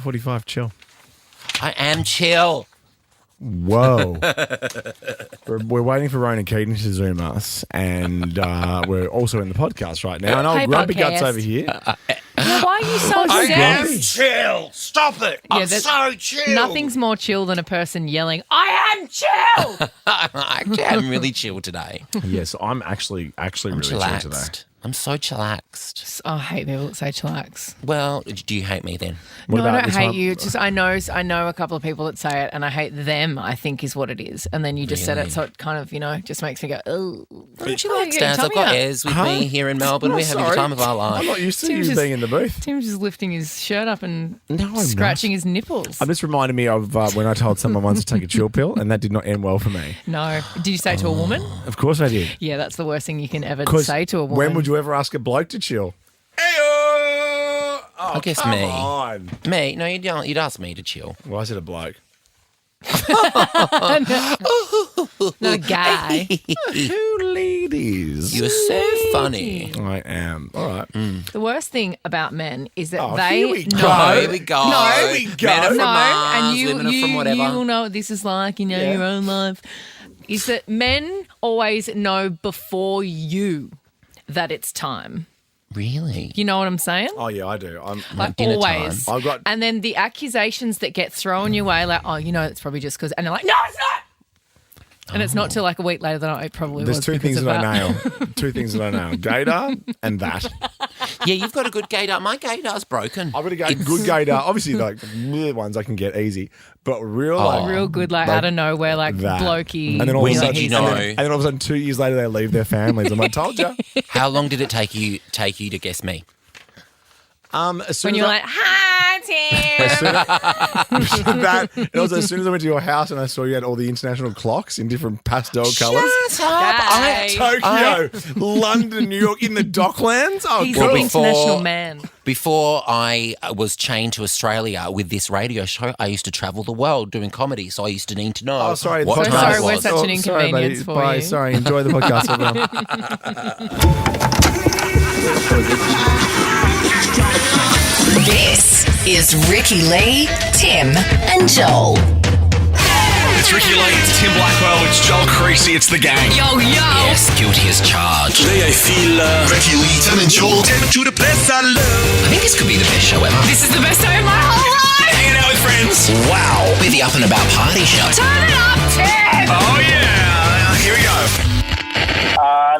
5:45, chill. I am chill. Whoa. we're waiting for Ronan Keating to Zoom us, and we're also in the podcast right now. And old Hey, Grumpy podcast. Guts over here. Why are you so I am upset? Chill. Stop it. I'm so chill. Nothing's more chill than a person yelling, I am chill! Actually, I'm really chill today. Yes, I'm actually really chill today. Chillaxed. I'm so chillaxed. I hate people that say chillax. Well, do you hate me then? What No, about I don't this hate one? you. It's just I know a couple of people that say it, and I hate them. I think is what it is. And then you just said Really? it, so it kind of just makes me go, oh. I'm chillaxed, Daz. I've got Ez with me here in Melbourne. Oh, We're having the sorry. time of our life. I'm not used to Tim's you just- being in the booth. Tim's just lifting his shirt up and No, I'm scratching his nipples. I'm just reminding me of when I told someone once to take a chill pill, and that did not end well for me. No. Did you say to a woman? Of course I did. Yeah, that's the worst thing you can ever 'Cause say to a woman. when would you ever ask a bloke to chill? Oh, I guess come me. on. Me? No, you'd ask me to chill. Why is it a bloke? No, guy. Two ladies. You're so funny. I am. All right. The worst thing about men is that Oh, they here we know. go. Here we go. No. Here we go. Men are from No, Mars, and you women are from whatever. will know what this is like, Yeah. your own life. Is that men always know before you that it's time. Really? You know what I'm saying? Oh, yeah, I do. I'm Like dinner always. time. I've got- And then the accusations that get thrown your way, like, oh, it's probably just because, and they're like, no, it's not. And it's not till like a week later that it probably There's was. two because things of that I nail. Two things that I nail. Gaydar and that. Yeah, you've got a good gaydar. My gaydar's broken. I've got to go good gaydar. Obviously, like, bleh ones I can get easy. But real, like, Real good, like out of nowhere, like that. blokey. And then all When of a did sudden, you know? And then all of a sudden, 2 years later, they leave their families. I'm like, told you. How long did it take you to guess me? As soon When as you're I- like, hi, Tim. that, and also as soon as I went to your house and I saw you had all the international clocks in different pastel colours. Guy. Tokyo, London, New York, in the Docklands. Oh, He's cool. an international man. Before I was chained to Australia with this radio show, I used to travel the world doing comedy, so I used to need to know Oh, sorry. what the time Sorry, it we're was. such an inconvenience sorry, buddy. for Bye. you. Sorry, enjoy the podcast, everyone. This is Ricky Lee, Tim, and Joel. It's Ricky Lee, it's Tim Blackwell, it's Joel Creasy, it's the gang. Yo, yo. Yes, guilty as charged. Today I feel Ricky Lee, Tim and Joel. Take to the place I love. I think this could be the best show ever. This is the best day of my whole life. Hanging out with friends. Wow, we're the up and about party show. Turn it up, Tim. Oh yeah, here we go.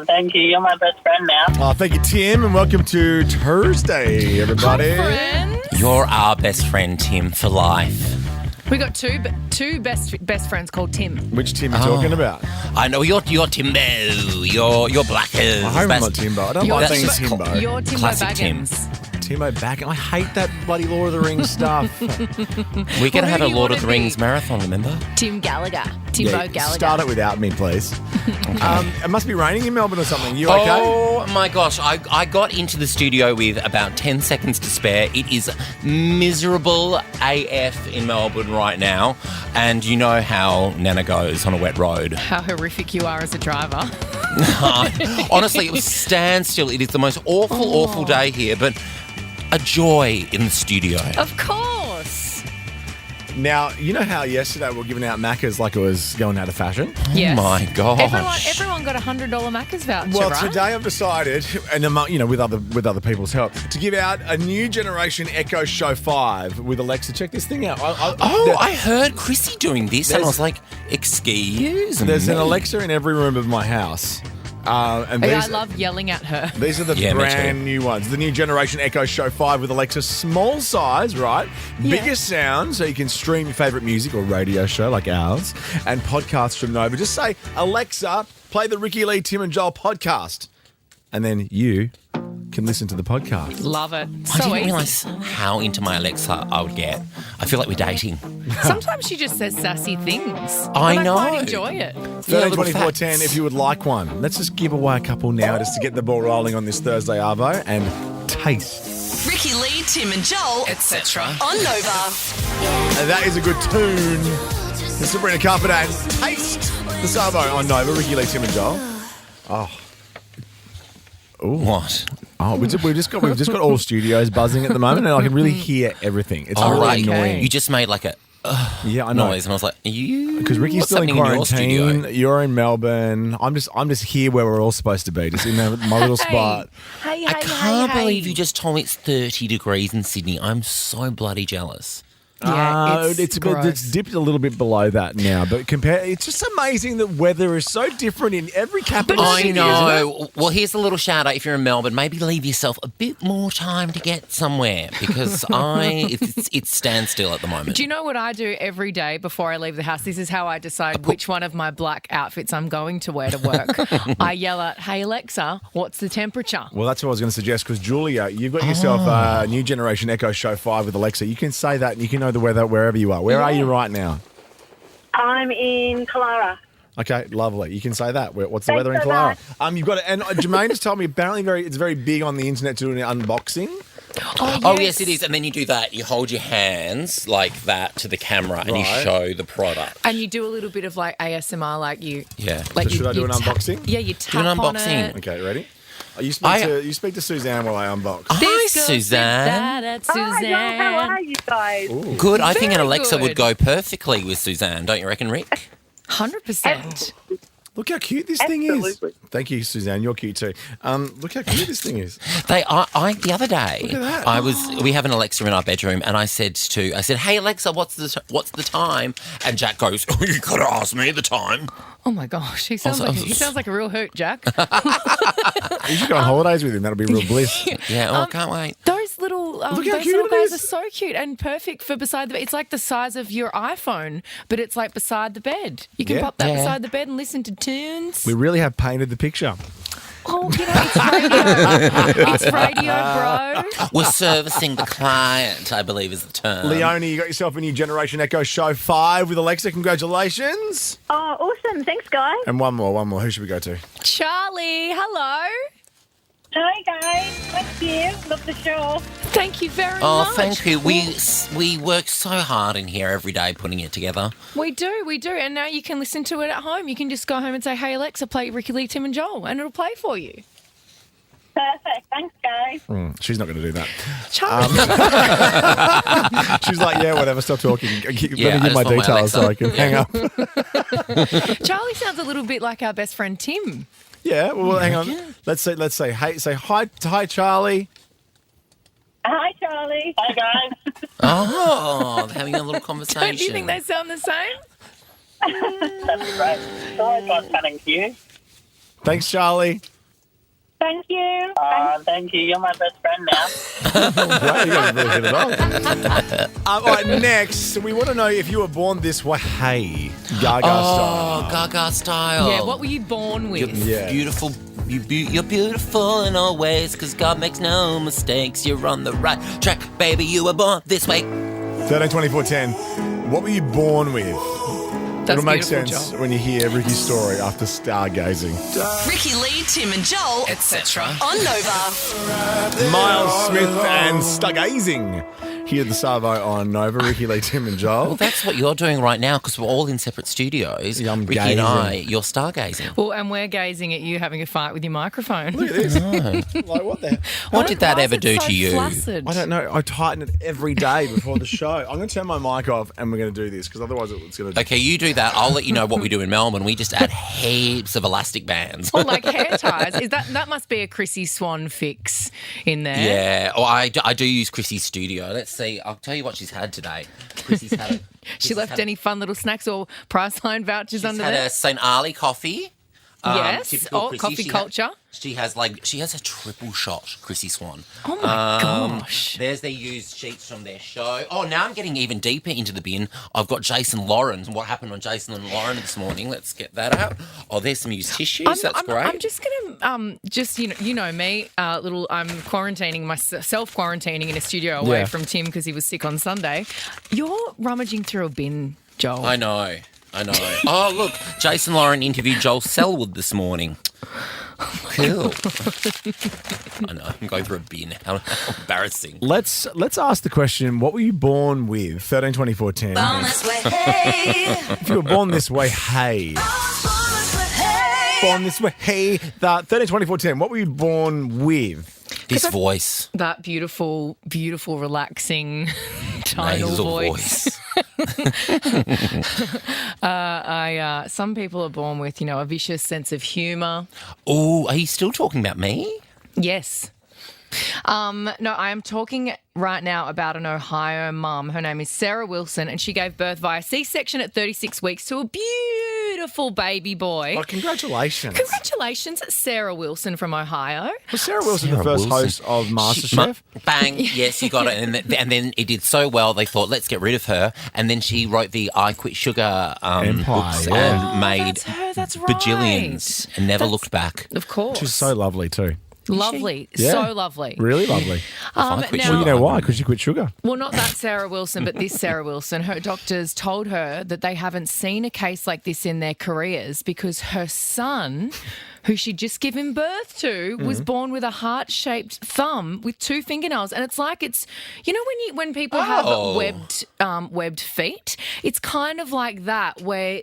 Thank you. You're my best friend now. Oh, thank you, Tim, and welcome to Thursday, everybody. Friends. You're our best friend, Tim, for life. We got two best friends called Tim. Which Tim are you talking about? I know you're Timbo. You're Blackers. I hope I'm not Timbo. I don't like being Timbo. Timbo. You're Timbo Classic Tim. Baggins. Timo back. I hate that bloody Lord of the Rings stuff. We're going Well, to have who a do you Lord wanna of the Rings be? marathon, remember? Tim Gallagher. Timbo Gallagher. Start it without me, please. It must be raining in Melbourne or something. You okay? Oh my gosh, I got into the studio with about 10 seconds to spare. It is miserable AF in Melbourne right now. And you know how Nana goes on a wet road. How horrific you are as a driver. Honestly, it was standstill. It is the most awful day here, but a joy in the studio. Of course. Now, you know how yesterday we were giving out Maccas like it was going out of fashion? Yes. Oh my gosh. Everyone got a $100 Macca's voucher, Well, right? today I've decided, and with other people's help, to give out a new generation Echo Show 5 with Alexa. Check this thing out. I heard Chrissy doing this, and I was like, excuse me. There's an Alexa in every room of my house. And I these, love yelling at her. these are the Yeah, me brand new ones. The new generation Echo Show 5 with Alexa. Small size, right? Yeah. Bigger sound, so you can stream your favourite music or radio show like ours and podcasts from Nova. Just say, Alexa, play the Ricky Lee, Tim and Joel podcast. And then you can listen to the podcast. Love it. I So didn't easy. realise how into my Alexa I would get. I feel like we're dating. Sometimes she just says sassy things. I and know. I quite enjoy it. 13, 24, 10 if you would like one. Let's just give away a couple now just to get the ball rolling on this Thursday, Arvo, and taste. Ricky Lee, Tim, and Joel, Etc. on Nova. And that is a good tune. It's Sabrina Carpenter and Taste the Savo on Nova. Ricky Lee, Tim and Joel. What? Oh, we've just got all studios buzzing at the moment, and I can really hear everything. It's really right. annoying. You just made like a Yeah, I know. noise, and I was like, Because Ricky's what's still in happening your quarantine. studio? You're in Melbourne. I'm just here where we're all supposed to be, just in my little spot. Hey, I can't believe you just told me it's 30 degrees in Sydney. I'm so bloody jealous. Yeah, it's gross. It's dipped a little bit below that now, but it's just amazing that weather is so different in every capital I city. Isn't it? know. Well, here's a little shout out if you're in Melbourne. Maybe leave yourself a bit more time to get somewhere because it's standstill at the moment. Do you know what I do every day before I leave the house? This is how I decide which one of my black outfits I'm going to wear to work. I yell out, "Hey Alexa, what's the temperature?" Well, that's what I was going to suggest because Julia, you've got yourself a new generation Echo Show 5 with Alexa. You can say that and you can know the weather wherever you are. Where are you right now? I'm in Kalara. Okay, lovely. You can say that. What's the Thanks weather in so Kalara? much. You've got it. And Jermaine just told me apparently it's very big on the internet to do an unboxing. Oh, yes, it is. And then you do that. You hold your hands like that to the camera and you Right. show the product. And you do a little bit of like ASMR, like you. Yeah. Like So should I do an tap- unboxing? Yeah, you tap an on unboxing. it. Okay, ready? You speak to Suzanne while I unbox. Hi, This goes with Suzanne. that at Hi, y'all. Suzanne. How are you guys? Good. I think an Very Alexa would good. go perfectly with Suzanne, don't you reckon, Rick? 100%. Look how cute this thing is. Absolutely. Thank you, Suzanne. You're cute too. Look how cute this thing is. The other day, at that. we have an Alexa in our bedroom, and I said, "Hey Alexa, what's the time?" And Jack goes, "Oh, you gotta ask me the time." Oh my gosh, he sounds like a real hoot, Jack. You should go on holidays with him. That'll be real bliss. Yeah, I can't wait. Those little, Look how those cute little it guys is. are so cute and perfect for beside the bed. It's like the size of your iPhone, but it's like beside the bed. You can Yeah. pop that Yeah. beside the bed and listen to tunes. We really have painted the picture. Oh, it's radio. It's radio, bro. We're servicing the client, I believe is the term. Leonie, you got yourself a new Generation Echo Show 5 with Alexa. Congratulations. Oh, awesome. Thanks, guys. And one more. Who should we go to? Charlie, hello. Hi, guys. Thank you. Love the show. Thank you very Oh, much. thank you. We work so hard in here every day putting it together. We do. And now you can listen to it at home. You can just go home and say, "Hey, Alexa, play Ricky Lee, Tim and Joel," and it'll play for you. Perfect. Thanks, guys. She's not going to do that. Charlie. She's like, yeah, whatever. Stop talking. Let me I give just my want my details so I Alexa. can hang up. Charlie sounds a little bit like our best friend Tim. Yeah, well, hang on. Let's say hi, Charlie. Hi, Charlie. Hi, guys. Oh, they're having a little conversation. Don't you think they sound the same? That'd be great. Sorry, God, thank you. Thanks, Charlie. Thank you. Thank you. You're my best friend now. Right, you got to really hit it off. All right, next, we want to know if you were born this way. Hey, Gaga style. Oh, Gaga style. Yeah, what were you born with? Yeah. Beautiful. You're beautiful in all ways because God makes no mistakes. You're on the right track, baby. You were born this way. 13, 24, 10. What were you born with? That's It'll make beautiful, sense Joel. when you hear Ricky's story after stargazing. Ricky Lee, Tim and Joel, Etc. on Nova. Miles Smith and stargazing. Here at the Savo on Nova. Ricky, Lee, Tim and Well, Joel. that's what you're doing right now because we're all in separate studios. Yeah, I'm Ricky and I, gazing. you're stargazing. Well, and we're gazing at you having a fight with your microphone. Look at this. Like, what the What did that Why is ever it do so to you? flaccid? I don't know. I tighten it every day before the show. I'm going to turn my mic off and we're going to do this because otherwise it's going to... Okay, you do that. I'll let you know what we do in Melbourne. We just add heaps of elastic bands. Or like hair ties. Is that must be a Chrissy Swan fix in there? Yeah. Oh, I do use Chrissy's studio. Let's see. I'll tell you what she's had today. Chrissy's had She left any fun little snacks or Priceline vouchers She's under had there? a St. Ali coffee. Yes. typical Oh, Chrissy. coffee culture. She has a triple shot, Chrissy Swan. Oh my gosh. There's their used sheets from their show. Oh, now I'm getting even deeper into the bin. I've got Jason Lauren. What happened on Jason and Lauren this morning? Let's get that out. Oh, there's some used tissues. That's great. I'm just gonna you know me, I'm quarantining myself quarantining in a studio away Yeah. from Tim because he was sick on Sunday. You're rummaging through a bin, Joel. I know. Oh, look, Jason Lauren interviewed Joel Selwood this morning. Cool. I know, I'm going through a bin. How embarrassing. Let's ask the question, what were you born with? 13, 24, 10. If you were born this way, hey. Born this way, hey. 13, 24, 10. What were you born with? His voice. That beautiful, beautiful, relaxing tonal Nasal voice. Some people are born with, a vicious sense of humour. Oh, are you still talking about me? Yes. No, I am talking right now about an Ohio mum. Her name is Sarah Wilson, and she gave birth via C-section at 36 weeks to a beautiful baby boy. Oh, congratulations. Congratulations, Sarah Wilson from Ohio. Was Sarah Wilson the first host of MasterChef? Bang, yes, you got it. And then it did so well, they thought, let's get rid of her. And then she wrote the I Quit Sugar Empire, books yeah. and made That's her, that's right. bajillions and never looked back. Of course. She's so lovely too. Lovely. Yeah. So lovely. Really lovely. I quit now- sugar, Well, you know I why? wouldn't. Because she quit sugar. Well, not that Sarah Wilson, but this Sarah Wilson. Her doctors told her that they haven't seen a case like this in their careers because her son, who she'd just given birth to, was born with a heart-shaped thumb with 2 fingernails. And it's like when people have webbed feet, it's kind of like that where...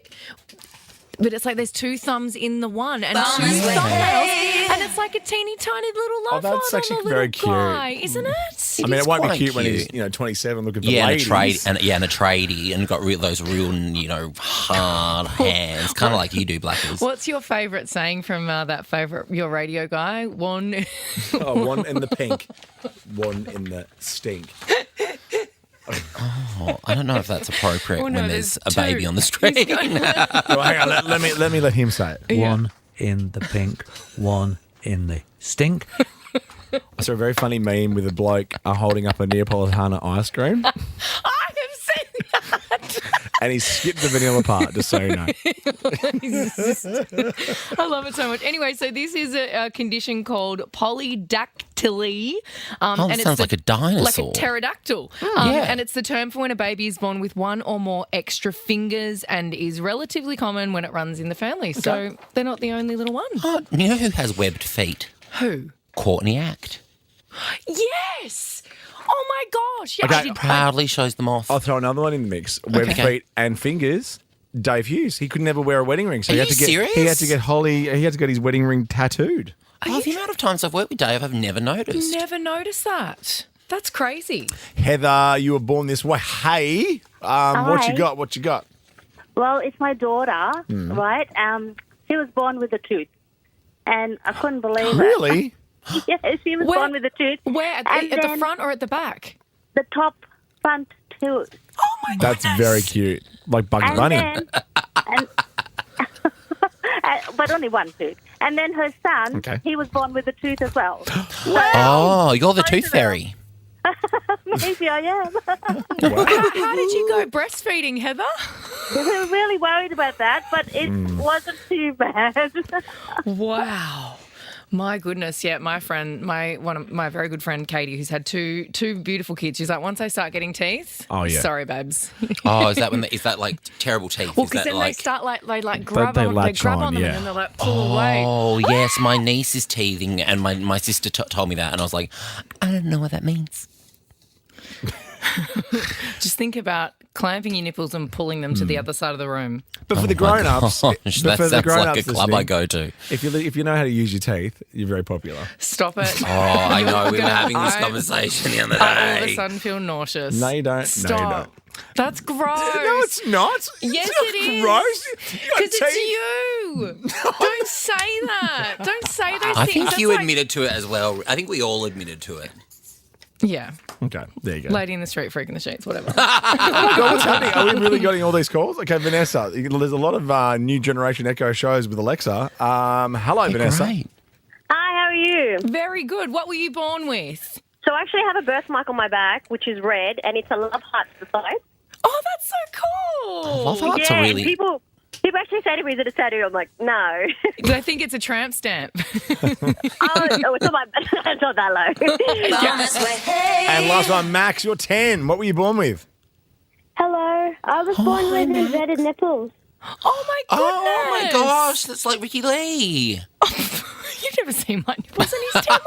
But it's like there's 2 thumbs in the one and 2 thumbnails, and it's like a teeny tiny little love heart that's on actually the little very cute. guy, isn't it? I mean, is it won't be quite cute when he's cute. 27 looking for Yeah, and a ladies. trade and a tradie and got those real, hard hands, kind of like you do, Blackers. What's your favourite saying from your radio guy? One. Oh, one in the pink, one in the stink. Oh, I don't know if that's appropriate Oh, no, when there's a there's 2. baby on the screen. Well, hang on, let me let him say it. Yeah. One in the pink, one in the stink. I saw a very funny meme with a bloke holding up a Neapolitana ice cream, I have seen that. and he skipped the vanilla part, just so you know. I love it so much. Anyway, so this is a condition called polydactyly. That it's sounds like a dinosaur. Like a pterodactyl. yeah. And it's the term for when a baby is born with 1 or more extra fingers and is relatively common when it runs in the family. So they're not the only little one. Oh, you know who has webbed feet? Who? Courtney Act. Yes! Oh my gosh! Yeah, Okay. I did. Proudly shows them off. I'll throw another one in the mix. Webbed Okay. feet and fingers. Dave Hughes. He could never wear a wedding ring, so Are he had you to get serious? he had to get He had to get his wedding ring tattooed. Oh, the amount of times I've worked with Dave, I've never noticed. Never noticed that. That's crazy. Heather, you were born this way. Hey, what you Hi. got? What you got? Well, it's my daughter, right? She was born with a tooth, and I couldn't believe it. Really? Yeah, she was Where- born with a tooth. Where? At And the then front or at the back? The top front tooth. Oh my That's very cute. Like Bugs And Bunny. then, but only 1 tooth. And then her son, Okay. he was born with a tooth as well. Oh, you're the tooth fairy. Maybe I am. How did you go breastfeeding, Heather? We were really worried about that, but it wasn't too bad. Wow. My goodness, yeah. My friend, my very good friend Katy, who's had two beautiful kids. She's like, once I start getting teeth, Oh, yeah. sorry, babes. Oh, is that like terrible teeth? Well, Is because that then like... they start they grab they on, latch grab on, on them, yeah. and then they're like pull away. Oh, yes, my niece is teething, and my sister told me that, and I was like, I don't know what that means. Just think about clamping your nipples and pulling them to the other side of the room. But for the grown-ups, Gosh, but that for the sounds grown-ups like a club I listening, go to. if you know how to use your teeth, you're very popular. Stop it. Oh, I know, we were gonna- having this I- conversation the other I all of a day. sudden feel nauseous. No, you don't. Stop. No, you don't. That's gross. No, it's not. Yes, it's not it is. gross. You got Because it's teeth. you. Don't say that. Don't say those I things. think That's you like- admitted to it as well. I think we all admitted to it. Yeah. Okay, there you go. Lady in the street, freak in the sheets, whatever. God, what's happening? Are we really getting all these calls? Okay, Vanessa, there's a lot of new generation Echo shows with Alexa. Hello, Vanessa. Great. Hi, how are you? Very good. What were you born with? So I actually have a birthmark on my back, which is red, and it's a love heart to the side. Oh, that's so cool. Love hearts are and really... people actually say to me, is it a tattoo? I'm like, no. I think it's a tramp stamp. Oh, it's not, it's not that low. And last one, Max, you're 10. What were you born with? Hello. I was born with inverted nipples. Oh, my goodness. Oh, my gosh, that's like Ricky Lee. You've never seen my nipples and he's 10.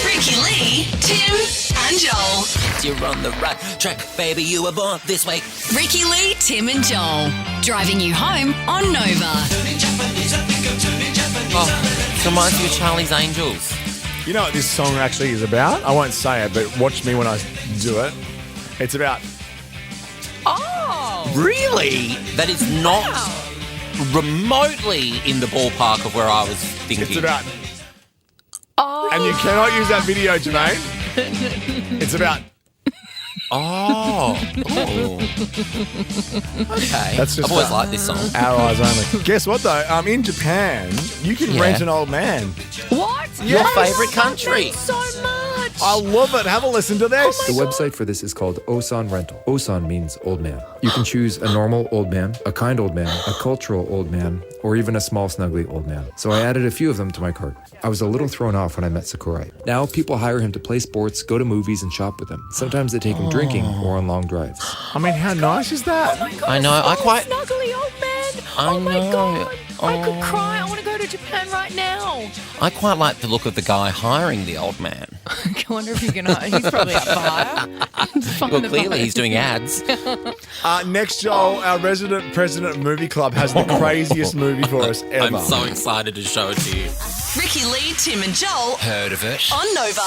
Ricky Lee, Tim, and Joel. You're on the right track, baby, you were born this way. Ricky Lee, Tim, and Joel. Driving you home on Nova. Oh, it reminds me of Charlie's Angels. You know what this song actually is about? I won't say it, but watch me when I do it. It's about... Oh! Really? That is not remotely in the ballpark of where I was thinking. It's about... Oh! And you cannot use that video, Jermaine. It's about... Oh. Okay. That's just I've always liked this song. Our eyes only. Guess what, though? In Japan, you can rent an old man. What? Your favourite country. So much. I love it. Have a listen to this. The website for this is called Osan Rental. Osan means old man. You can choose a normal old man, a kind old man, a cultural old man, or even a small, snuggly old man. So I added a few of them to my cart. I was a little thrown off when I met Sakurai. Now people hire him to play sports, go to movies, and shop with him. Sometimes they take him drinking or on long drives. I mean, how nice is that? Oh my God, I know, I quite- snuggly old man. I Oh my know. God. I could cry. I want to go to Japan right now. I quite like the look of the guy hiring the old man. I wonder if you can. He's probably up for hire. Well, clearly he's doing ads. Next, Joel, our resident president of Movie Club has the craziest movie for us ever. I'm so excited to show it to you. Ricky Lee, Tim and Joel Heard of it? on Nova.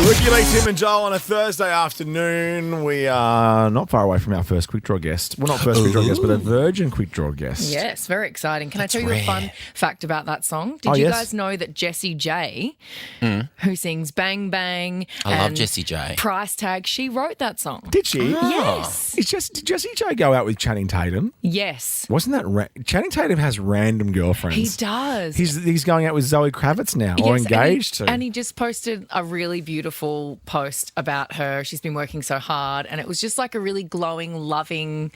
Ricky Lee, Tim and Joel on a Thursday afternoon. We are not far away from our first quick draw guest. Well, not first quick draw guest, but a virgin quick draw guest. Yes, very exciting. Can That's I tell you rare. a fun fact about that song? Did you guys know that Jessie J, who sings Bang Bang I love and Jessie J. Price Tag, she wrote that song? Did she? Yes. Did Jessie J go out with Channing Tatum? Yes. Wasn't that... Channing Tatum has random girlfriends. He does. He's going out with Zoe Kravitz now, or Yes, engaged and to. and he just posted a really beautiful post about her. She's been working so hard, and it was just like a really glowing, loving,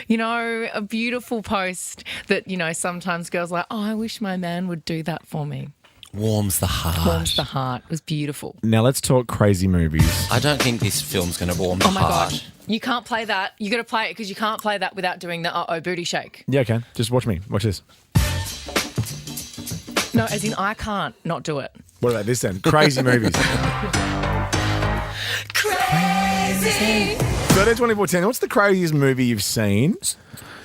a beautiful post that, sometimes girls are like, oh, I wish my man would do that for me. Warms the heart. Warms the heart. It was beautiful. Now let's talk crazy movies. I don't think this film's going to warm the Oh my heart. God. You can't play that. You got to play it because you can't play that without doing the uh-oh booty shake. Yeah, okay. Just watch me. Watch this. No, as in I can't not do it. What about this then? Crazy movies. Crazy. 13, 24, 10. What's the craziest movie you've seen?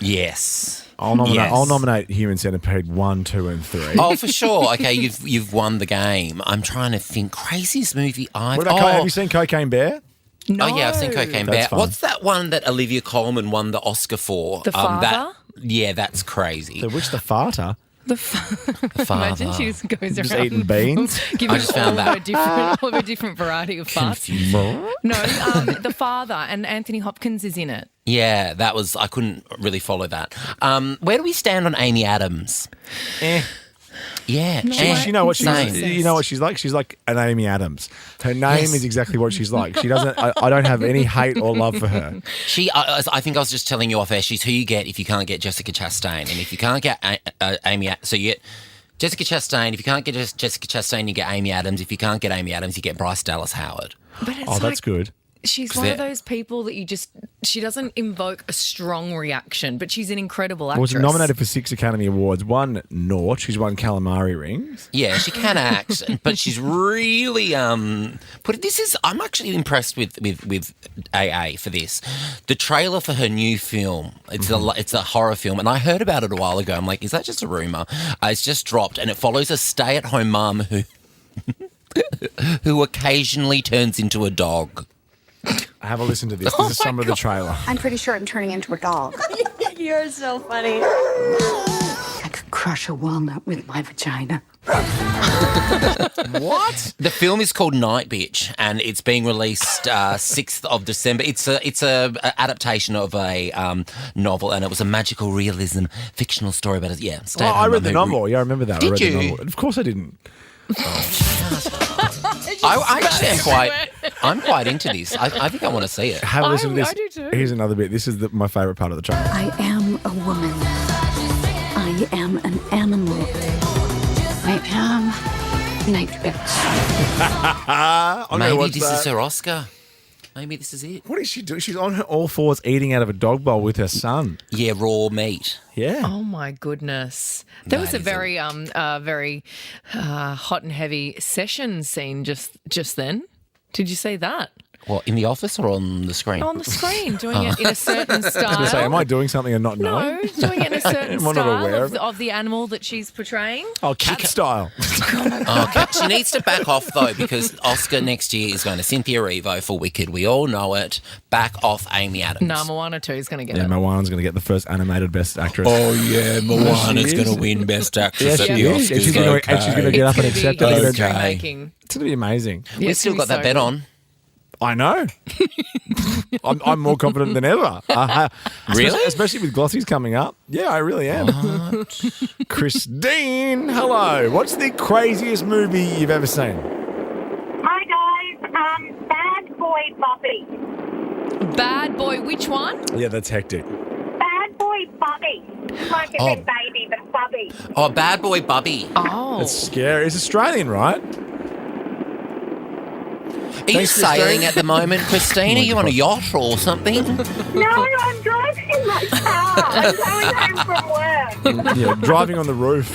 Yes. I'll nominate. Yes. I'll nominate Human Centipede 1, 2, and 3. Oh, for sure. Okay, you've won the game. I'm trying to think. Craziest movie I've... What about have you seen Cocaine Bear? No. Oh, yeah, I've seen Cocaine That's Bear. fun. What's that one that Olivia Colman won the Oscar for? The Father? Yeah, that's crazy. The farter? The Father. Imagine she just goes Just around eating beans? giving I just found all that. of a different variety of farts. No, The Father, and Anthony Hopkins is in it. Yeah, that was... I couldn't really follow that. Where do we stand on Amy Adams? Yeah. You know what she's Same. you know what she's like? She's like an Amy Adams. Her name is exactly what she's like. She doesn't I don't have any hate or love for her. I think I was just telling you off air, she's who you get if you can't get Jessica Chastain. And if you can't get Amy... So you get Jessica Chastain. If you can't get Jessica Chastain, you get Amy Adams. If you can't get Amy Adams, you get Bryce Dallas Howard. But it's Oh, that's good. She's one of those people that she doesn't invoke a strong reaction, but she's an incredible actress. Was nominated for 6 Academy Awards. 1 Naught. She's won calamari rings. Yeah, she can act, but she's really I'm actually impressed with AA for this. The trailer for her new film, it's a horror film, and I heard about it a while ago. I'm like, is that just a rumor? It's just dropped, and it follows a stay-at-home mum who occasionally turns into a dog. Have a listen to this. This is some of the trailer. I'm pretty sure I'm turning into a dog. You're so funny. I could crush a walnut with my vagina. What? The film is called Nightbitch, and it's being released 6th of December. It's a adaptation of a novel, and it was a magical realism fictional story about it. I read the novel. Yeah, I remember that. Did I read you? the novel. Of course I didn't. I'm quite into this. I think I want to see it. Have a listen to this. I do too. Here's another bit. This is my favourite part of the trailer. I am a woman. I am an animal. I am Nightbitch. Maybe this is her Oscar. Maybe this is it. What is she doing? She's on her all fours eating out of a dog bowl with her son. Yeah, raw meat. Yeah. Oh my goodness! There was a very hot and heavy session scene just then. Did you see that? What, in the office or on the screen? On the screen, doing it in a certain style. I was going to say, am I doing something and not knowing? No, doing it in a certain Am I not aware style of the animal that she's portraying. Oh, cat style. Okay. She needs to back off, though, because Oscar next year is going to Cynthia Erivo for Wicked. We all know it. Back off Amy Adams. No, Moana 2 is going to get Yeah, it. Moana's going to get the first animated Best Actress. Oh, yeah, Moana's going to win Best Actress at the Oscars. And she's going to get up and accept it. It's Okay. It's going to be amazing. Yeah, We've still got that bet on. I know. I'm more confident than ever. Really? Especially with Glossy's coming up. Yeah, I really am. Christine, hello. What's the craziest movie you've ever seen? Hi, guys. Bad Boy Bobby. Bad Boy, which one? Yeah, that's hectic. Bad Boy Bobby. Like a big baby, but Bobby. Oh, Bad Boy Bubby. Oh. It's scary. It's Australian, right? Are you Thanks, sailing Christine. at the moment, Christine? Are you on a yacht or something? No, I'm driving in my car. I'm going home from work. Yeah, driving on the roof.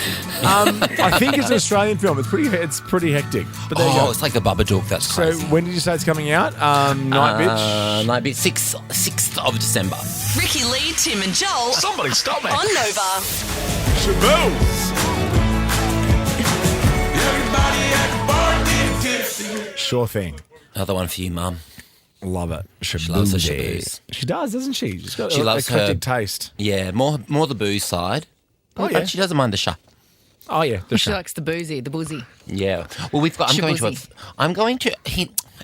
I think it's an Australian film. It's pretty hectic. But there you go. It's like the Babadook. That's So crazy. when did you say it's coming out? Nightbitch? Nightbitch, 6th of December. Ricky Lee, Tim and Joel Somebody stop me. on Nova. Sure thing. Another one for you, Mum. Love it. She loves her Shaboozey. shaboos. She does, doesn't she? She's got She a loves eclectic her- taste. Yeah, more the booze side. Oh, But yeah. she doesn't mind the shot. Oh, yeah. The She show. likes the boozy. Yeah. Well, Shaboozy. I'm going to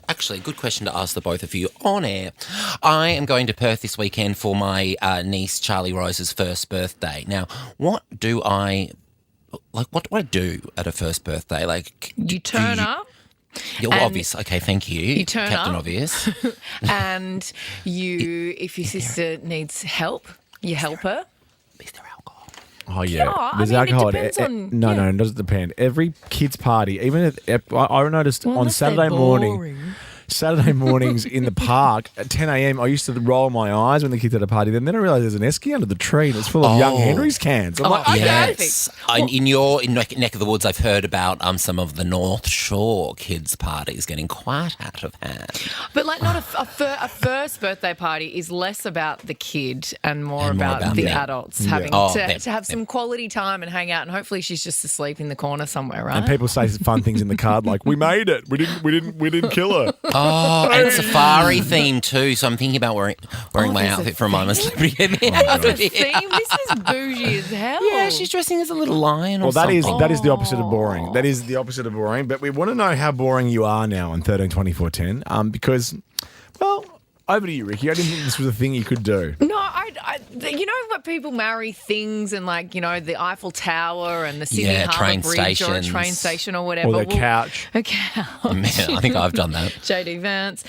actually, good question to ask the both of you on air. I am going to Perth this weekend for my niece Charlie Rose's first birthday. Now, what do I do at a first birthday? Like, You turn up. Yeah, well, and obvious. Okay, thank you. You turn Captain up. Obvious. And if your sister needs help, you help her. Is there alcohol? Oh, yeah. Yeah, I There's mean, it alcohol. depends on- No, yeah. it doesn't depend. Every kid's party, even if I noticed on unless they're Saturday boring. mornings in the park at 10 a.m, I used to roll my eyes when the kids had a party. Then I realised there's an esky under the tree and it's full of Young Henry's cans. I'm like, okay. Yes. In your neck of the woods, I've heard about some of the North Shore kids' parties getting quite out of hand. But like, not a first birthday party is less about the kid and more about the them. adults Yeah. having Oh, to have some quality time and hang out. And hopefully, she's just asleep in the corner somewhere, right? And people say fun things in the card like, "We made it. We didn't kill her." Oh, and safari theme too. So I'm thinking about wearing my there's a outfit from My Celebrity Get Me There's Out a of Here. theme. This is bougie as hell. Yeah, she's dressing as a little lion or Well, that something. is the opposite of boring. That is the opposite of boring. But we want to know how boring you are now on 13, 24, 10. Because, well, over to you, Ricky. I didn't think this was a thing you could do. No, you know what, people marry things and like, you know, the Eiffel Tower and the Sydney Yeah, Harbour train Bridge or a stations. train station or whatever. Or their Well, couch. A couch. Man, I think I've done that. JD Vance.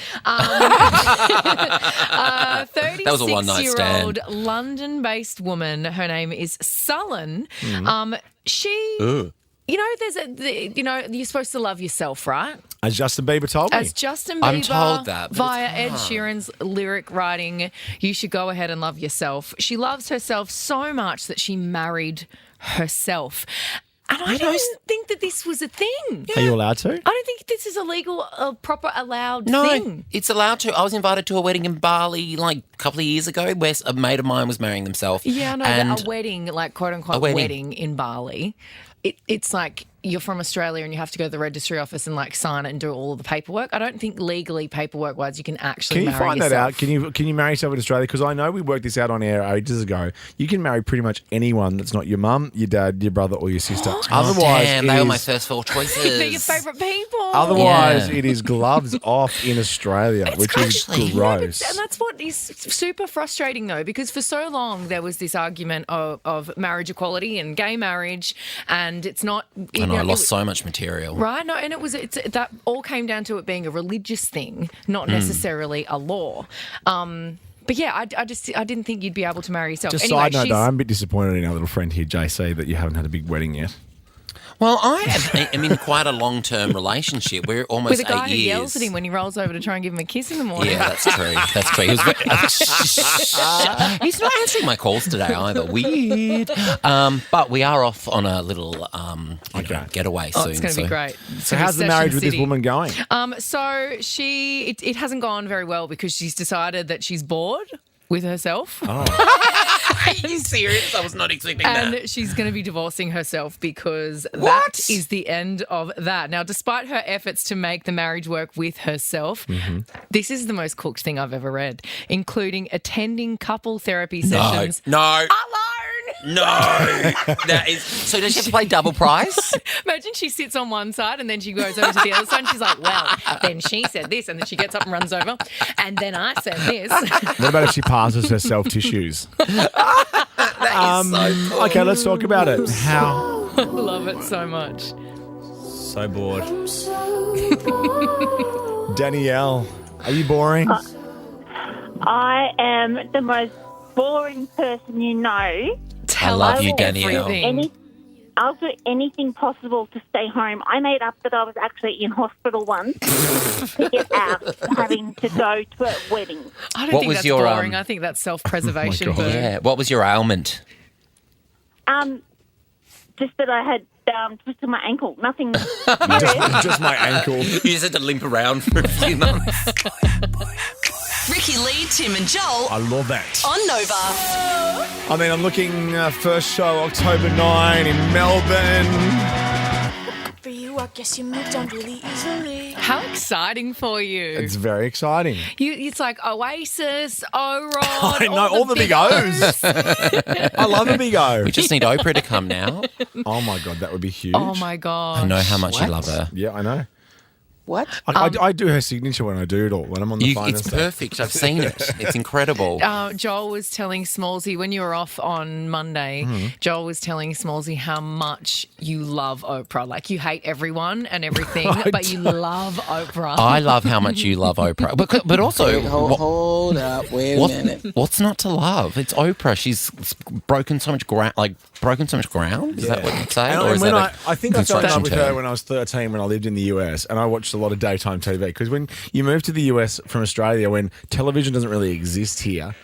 36 That was a one-night stand. year old London-based woman. Her name is Sullen. She, Ooh. you know, you're supposed to love yourself, right? As Justin Bieber told me. As Justin Bieber, I'm told that, but via it's Ed hard. Sheeran's lyric writing, you should go ahead and love yourself. She loves herself so much that she married herself. And I didn't think that this was a thing. Are you allowed to? I don't think this is a legal, proper, allowed No, thing. it's allowed to. I was invited to a wedding in Bali like a couple of years ago where a mate of mine was marrying themselves. Yeah, no, and but a wedding, like quote unquote A wedding. wedding in Bali, it's like you're from Australia and you have to go to the registry office and like sign it and do all of the paperwork. I don't think legally, paperwork wise, you can actually Can you marry find yourself. that out? Can you marry yourself in Australia? Because I know we worked this out on air ages ago. You can marry pretty much anyone that's not your mum, your dad, your brother, or your sister. Otherwise, Damn, it they were my is- first four choices. They're your favourite people. Otherwise, Yeah. it is gloves off in Australia, which actually- is gross. And that's what is super frustrating, though, because for so long there was this argument of marriage equality and gay marriage, and it's not. I know, I lost so much material. Right, no, and that all came down to it being a religious thing, not necessarily a law. But yeah, I didn't think you'd be able to marry yourself. Just Anyway, side note, she's- though, I'm a bit disappointed in our little friend here, JC, that you haven't had a big wedding yet. Well, I am in quite a long-term relationship. We're almost With a guy 8 who years. yells at him when he rolls over to try and give him a kiss in the morning. Yeah, that's true. That's true. He was he's not answering my calls today either. Weird. But we are off on a little getaway soon. It's going to be great. So how's the marriage with this woman going? So it hasn't gone very well because she's decided that she's bored with herself. Are you serious? I was not expecting that. And she's going to be divorcing herself because that is the end of that. Now, despite her efforts to make the marriage work with herself, this is the most cooked thing I've ever read, including attending couple therapy sessions. No. Alone. No. That is. So does she have to play double price? Imagine she sits on one side and then she goes over to the other side and she's like, well, then she said this, and then she gets up and runs over, and then I said this. What about if she passes herself tissues? That is so cool. Okay, let's talk about it. How? I love it so much. So bored. Danielle, are you boring? I am the most boring person you know. I love you, Danielle. I'll do anything possible to stay home. I made up that I was actually in hospital once to get out of having to go to a wedding. I don't think that's boring. I think that's self-preservation. Yeah. What was your ailment? Just that I had twisted my ankle. Nothing. just my ankle. You just had to limp around for a few months. Ricky Lee, Tim and Joel. I love that. On Nova. I mean, I'm looking first show October 9 in Melbourne. For you, I guess you moved on really easily. How exciting for you. It's very exciting. It's like Oasis, O-Rod. I know, all the big O's. I love a big O. We just need Oprah to come now. Oh, my God, that would be huge. Oh, my God. I know how much you love her. Yeah, I know. What? I do her signature when I doodle, when I'm on the phone. It's perfect. I've seen it. It's incredible. Joel was telling Smallsy, when you were off on Monday, Joel was telling Smallsy how much you love Oprah. Like, you hate everyone and everything, but you love Oprah. I love how much you love Oprah. But also... Wait, hold up. Wait a minute. What's not to love? It's Oprah. She's broken so much ground. Is that what you'd say? And is when that I think I fell in love construction with term? her when I was 13 when I lived in the US, and I watched a lot of daytime TV, because when you move to the US from Australia, when television doesn't really exist here,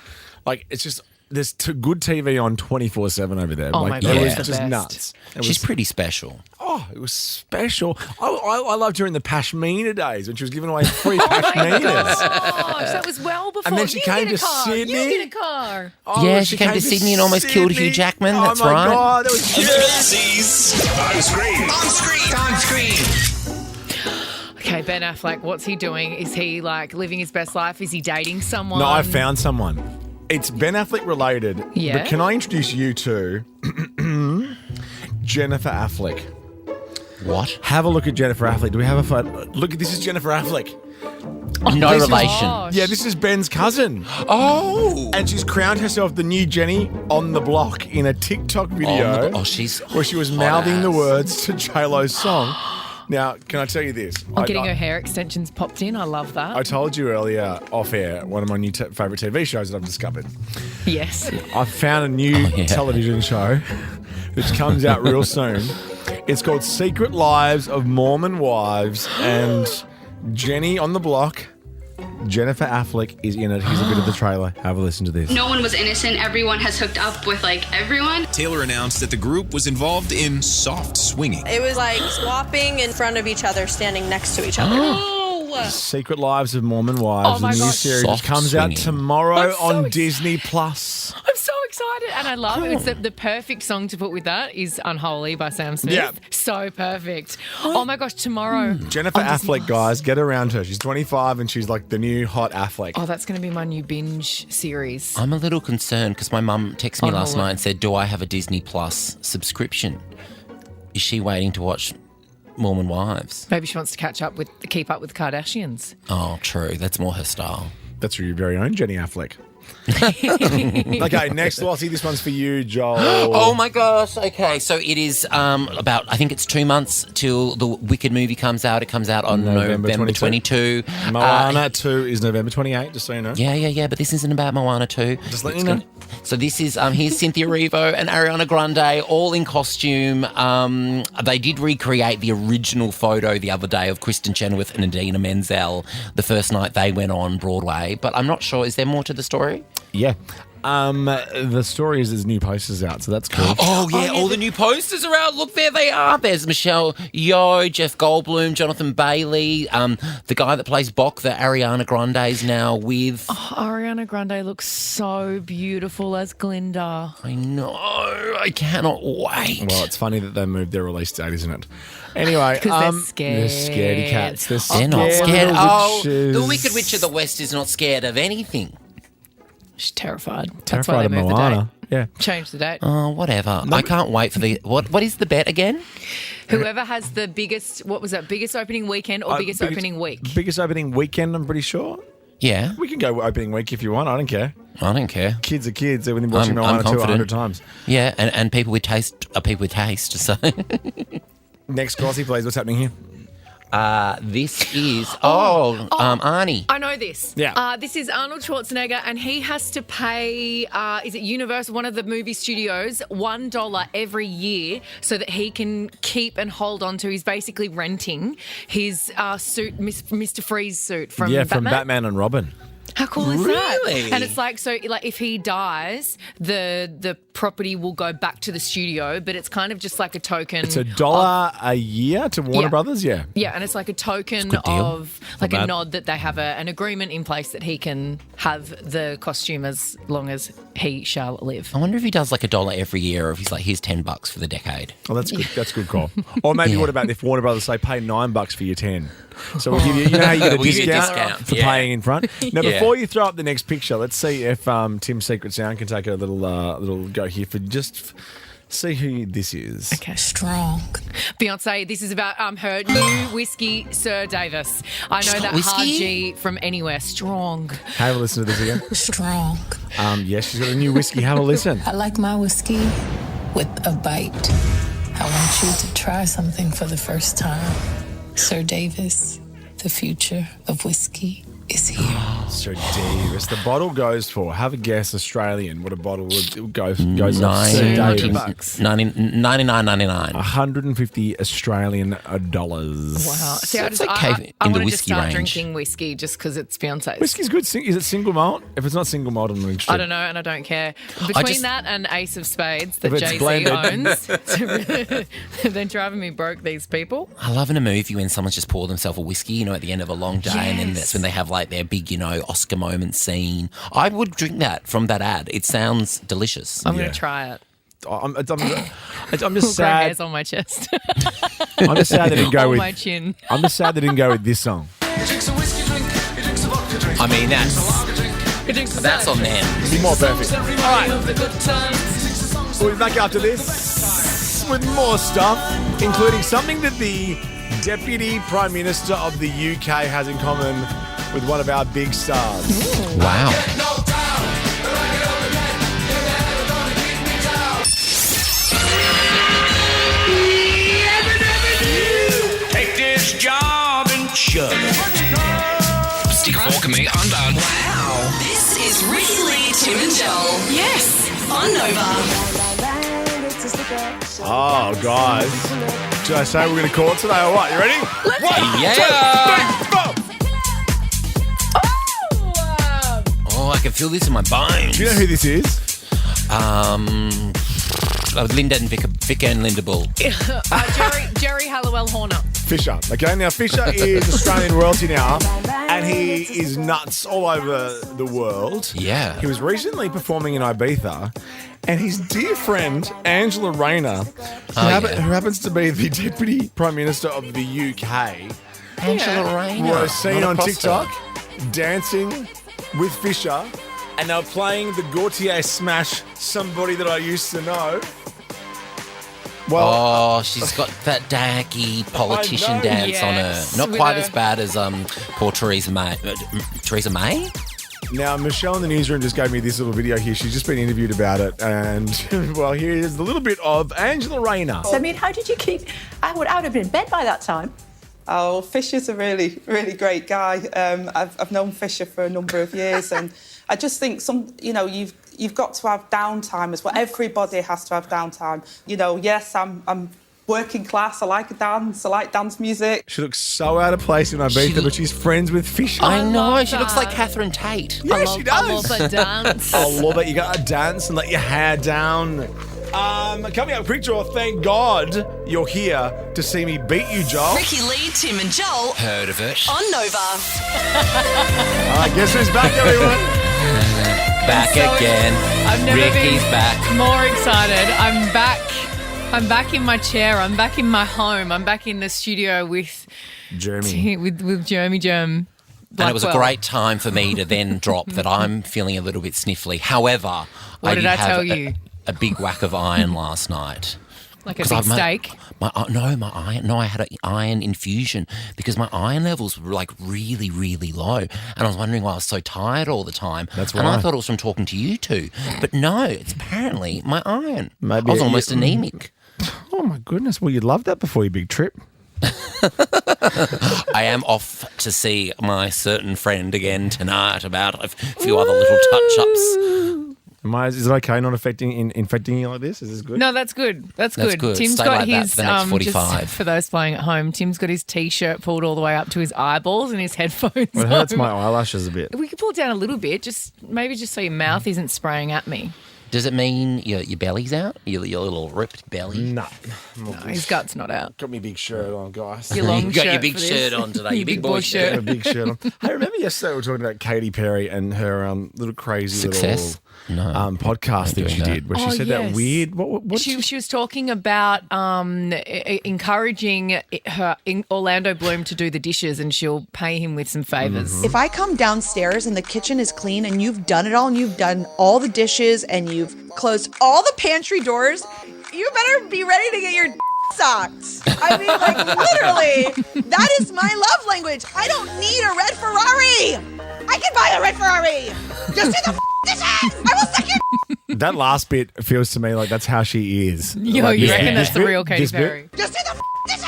like, it's just... There's good TV on 24/7 over there. Oh, my God. It was It's the just best. nuts. She's pretty special. Oh, it was special. I loved her in the Pashmina days when she was giving away free Pashminas. Gosh, that was well before. And then she came to Sydney. Sydney. You get a car. Oh, Yeah, she came to Sydney and almost killed Hugh Jackman. That's oh my right. God, that was cute. On screen. Okay, Ben Affleck, what's he doing? Is he, like, living his best life? Is he dating someone? No, I found someone. It's Ben Affleck related. Yeah? But can I introduce you to Jennifer Affleck? What? Have a look at Jennifer Affleck. Do we have a photo? Look, this is Jennifer Affleck. No This is- relation. Yeah, this is Ben's cousin. Oh. And she's crowned herself the new Jenny on the block in a TikTok video She's where she was hot mouthing the ass. words to J-Lo's song. Now, can I tell you this? I'm getting her hair extensions popped in. I love that. I told you earlier off air, one of my new favourite TV shows that I've discovered. Yes. I've found a new television show which comes out real soon. It's called Secret Lives of Mormon Wives, and Jenny on the block, Jennifer Affleck, is in it. Here's a bit of the trailer. Have a listen to this. No one was innocent. Everyone has hooked up with, like, everyone. Taylor announced that the group was involved in soft swinging. It was like swapping in front of each other, standing next to each other. Secret Lives of Mormon Wives, Oh my a new gosh. series which Soft comes swinging. out tomorrow I'm so on ex- Disney Plus. I'm so excited, and I love it. It's the perfect song to put with that is Unholy by Sam Smith. Yeah. So perfect. Oh my gosh, tomorrow. Jennifer on Disney Affleck, guys, get around her. She's 25 and she's like the new hot Affleck. Oh, that's going to be my new binge series. I'm a little concerned because my mum texted me On last Hulu. night and said, do I have a Disney Plus subscription? Is she waiting to watch Mormon Wives? Maybe she wants to keep up with the Kardashians. Oh, true. That's more her style. That's your very own Jenny Affleck. Okay, next, Lottie. This one's for you, Joel. Oh my gosh. Okay, so it is about, I think it's 2 months till the Wicked movie comes out. It comes out on November 22. Moana 2 is November 28, just so you know. Yeah, but this isn't about Moana 2. Just let you know. So this is, here's Cynthia Erivo and Ariana Grande, all in costume. They did recreate the original photo the other day of Kristen Chenoweth and Idina Menzel the first night they went on Broadway. But I'm not sure, is there more to the story? Yeah. The story is there's new posters out, so that's cool. Oh, yeah, all the new posters are out. Look, there they are. There's Michelle Yeoh, Jeff Goldblum, Jonathan Bailey, the guy that plays Bok, that Ariana Grande is now with. Oh, Ariana Grande looks so beautiful as Glinda. I know. I cannot wait. Well, it's funny that they moved their release date, isn't it? Anyway, they're scared. They're scaredy cats. They're not scared. Oh, witches. the Wicked Witch of the West is not scared of anything. She's terrified. That's Terrified why of they moved Moana. the date. Yeah. Change the date. Oh, whatever. I can't wait for the... What is the bet again? Whoever has the biggest, what was that, biggest opening weekend or biggest opening week? Biggest opening weekend, I'm pretty sure. Yeah. We can go opening week if you want. I don't care. I don't care. Kids are kids. They've been watching Moana 200 times. Yeah, and people with taste are people with taste. So Next, Glossy, please. What's happening here? This is Arnie. I know this. Yeah. This is Arnold Schwarzenegger, and he has to pay. Is it Universal, one of the movie studios, $1 every year so that he can keep and hold on to. He's basically renting his suit, Mr. Freeze suit from Batman. From Batman and Robin. How cool is Really? that? And it's like, so like if he dies, the property will go back to the studio, but it's kind of just like a token. It's $1 a year to Warner Brothers, yeah. Yeah, and it's like a token deal. of, like Not a bad. nod that they have an agreement in place that he can have the costume as long as he shall live. I wonder if he does like $1 every year, or if he's like, here's $10 for the decade. Oh, that's good. That's a good call. Or maybe what about if Warner Brothers say pay $9 for your 10? So we'll give you, you know how you get a We'll give you a discount discount, for paying in front? Now, Yeah. before you throw up the next picture, let's see if Tim's Secret Sound can take a little go here for just see who this is. Okay. Strong. Beyonce, this is about her new whiskey, Sir Davis. I know that whiskey? hard G from anywhere. Strong. Have a listen to this again. Strong. Yes, she's got a new whiskey. Have a listen. I like my whiskey with a bite. I want you to try something for the first time. Sir Davis, the future of whiskey is here. Sir Davis. The bottle goes for, have a guess, Australian, what a bottle goes for. $99.99. 150 Australian dollars. Wow. See, That's I okay in the wanted to whiskey start range. drinking whiskey just because it's Beyonce's. Whiskey's good. Is it single malt? If it's not single malt, I'm not interested. I don't know, and I don't care. Between just- that and Ace of Spades that If it's Jay-Z blended. owns, they're driving me broke, these people. I love in a movie when someone's just poured themselves a whiskey, at the end of a long day, and then that's when they have like their big, Oscar moment scene. I would drink that from that ad. It sounds delicious. I'm going to try it. I'm just Grey sad. hairs on my chest. I'm just sad they didn't go on with. my chin. I'm just sad they didn't go with this song. I mean, that's on them. It'd be more perfect. All right. We'll be back after this with more stuff, including something that the Deputy Prime Minister of the UK has in common with one of our big stars. Wow. Take this job and shove it. Stick a fork in me, I'm done. Wow. This is Ricky Lee, Tim and Joel. Yes. On Nova. Oh, guys. Should I say we're going to call it today or what? You ready? Let's One, Yeah. 2, 3, 4. Oh, I can feel this in my bones. Do you know who this is? Linda and Vicar and Linda Bull. Jerry Halliwell Horner. Fisher. Okay, now Fisher is Australian royalty now, and he is nuts all over the world. Yeah. He was recently performing in Ibiza, and his dear friend Angela Rayner, who happens to be the Deputy Prime Minister of the UK, Angela Rayner. was seen Not a on prospect. TikTok dancing with Fisher, and they were playing the Gautier smash, Somebody That I Used to Know. Well, Oh, she's got that daggy politician I know. dance Yes, on her. Not with quite her- as bad as poor Theresa May. Theresa May? Now, Michelle in the newsroom just gave me this little video here. She's just been interviewed about it. And, well, here's a little bit of Angela Rayner. I mean, how did you keep... I would have been in bed by that time. Oh, Fisher's a really, really great guy. I've known Fisher for a number of years, and I just think you've got to have downtime as well. Everybody has to have downtime. Yes, I'm working class. I like a dance. I like dance music. She looks so out of place in Ibiza, but she's friends with Fisher. I know. She looks like Catherine Tate. Yeah, she does. I love a dance. I love it. You got to dance and let your hair down. Coming up, quick draw. Thank God you're here to see me beat you, Joel. Ricky Lee, Tim and Joel. Heard of it. On Nova. All right, guess who's back, everyone? Back again. I've never Ricky's been back. more excited. I'm back. I'm back in my chair. I'm back in my home. I'm back in the studio with Jeremy. With Jeremy Germ. And it was a great time for me to then drop that I'm feeling a little bit sniffly. However, What did I have tell you? a big whack of iron last night. Like a big steak? I had an iron infusion because my iron levels were like really, really low. And I was wondering why I was so tired all the time. That's And I right. thought it was from talking to you two. But no, it's apparently my iron. Maybe I was almost anemic. Oh, my goodness. Well, you'd love that before your big trip. I am off to see my certain friend again tonight about a few other little touch-ups. Is it okay not infecting you like this? Is this good? No, that's good. That's That's good. good. Tim's Stay got like that his for the next 45. Just for those playing at home, Tim's got his t-shirt pulled all the way up to his eyeballs and his headphones. Well, it hurts on. my eyelashes a bit. We could pull it down a little bit, just so your mouth isn't spraying at me. Does it mean your belly's out? Your little ripped belly? No. No, his gut's not out. Got my big shirt on, guys. Your long You got shirt your big for this. shirt on today, your big boy shirt. Got a big shirt on. Hey, remember yesterday we were talking about Katy Perry and her little crazy Success? little podcast that she did, where she said that weird. What She was talking about encouraging Orlando Bloom to do the dishes, and she'll pay him with some favors. If I come downstairs and the kitchen is clean and you've done it all and you've done all the dishes and you've closed all the pantry doors, you better be ready to get your socked. I mean, like, literally, that is my love language. I don't need a red Ferrari. I can buy a red Ferrari. Just do the dishes. I will suck your That last bit feels to me like that's how she is. Yo, Like, you this reckon bit- that's this the bit- real Katy this bit. Perry? Just do the dishes.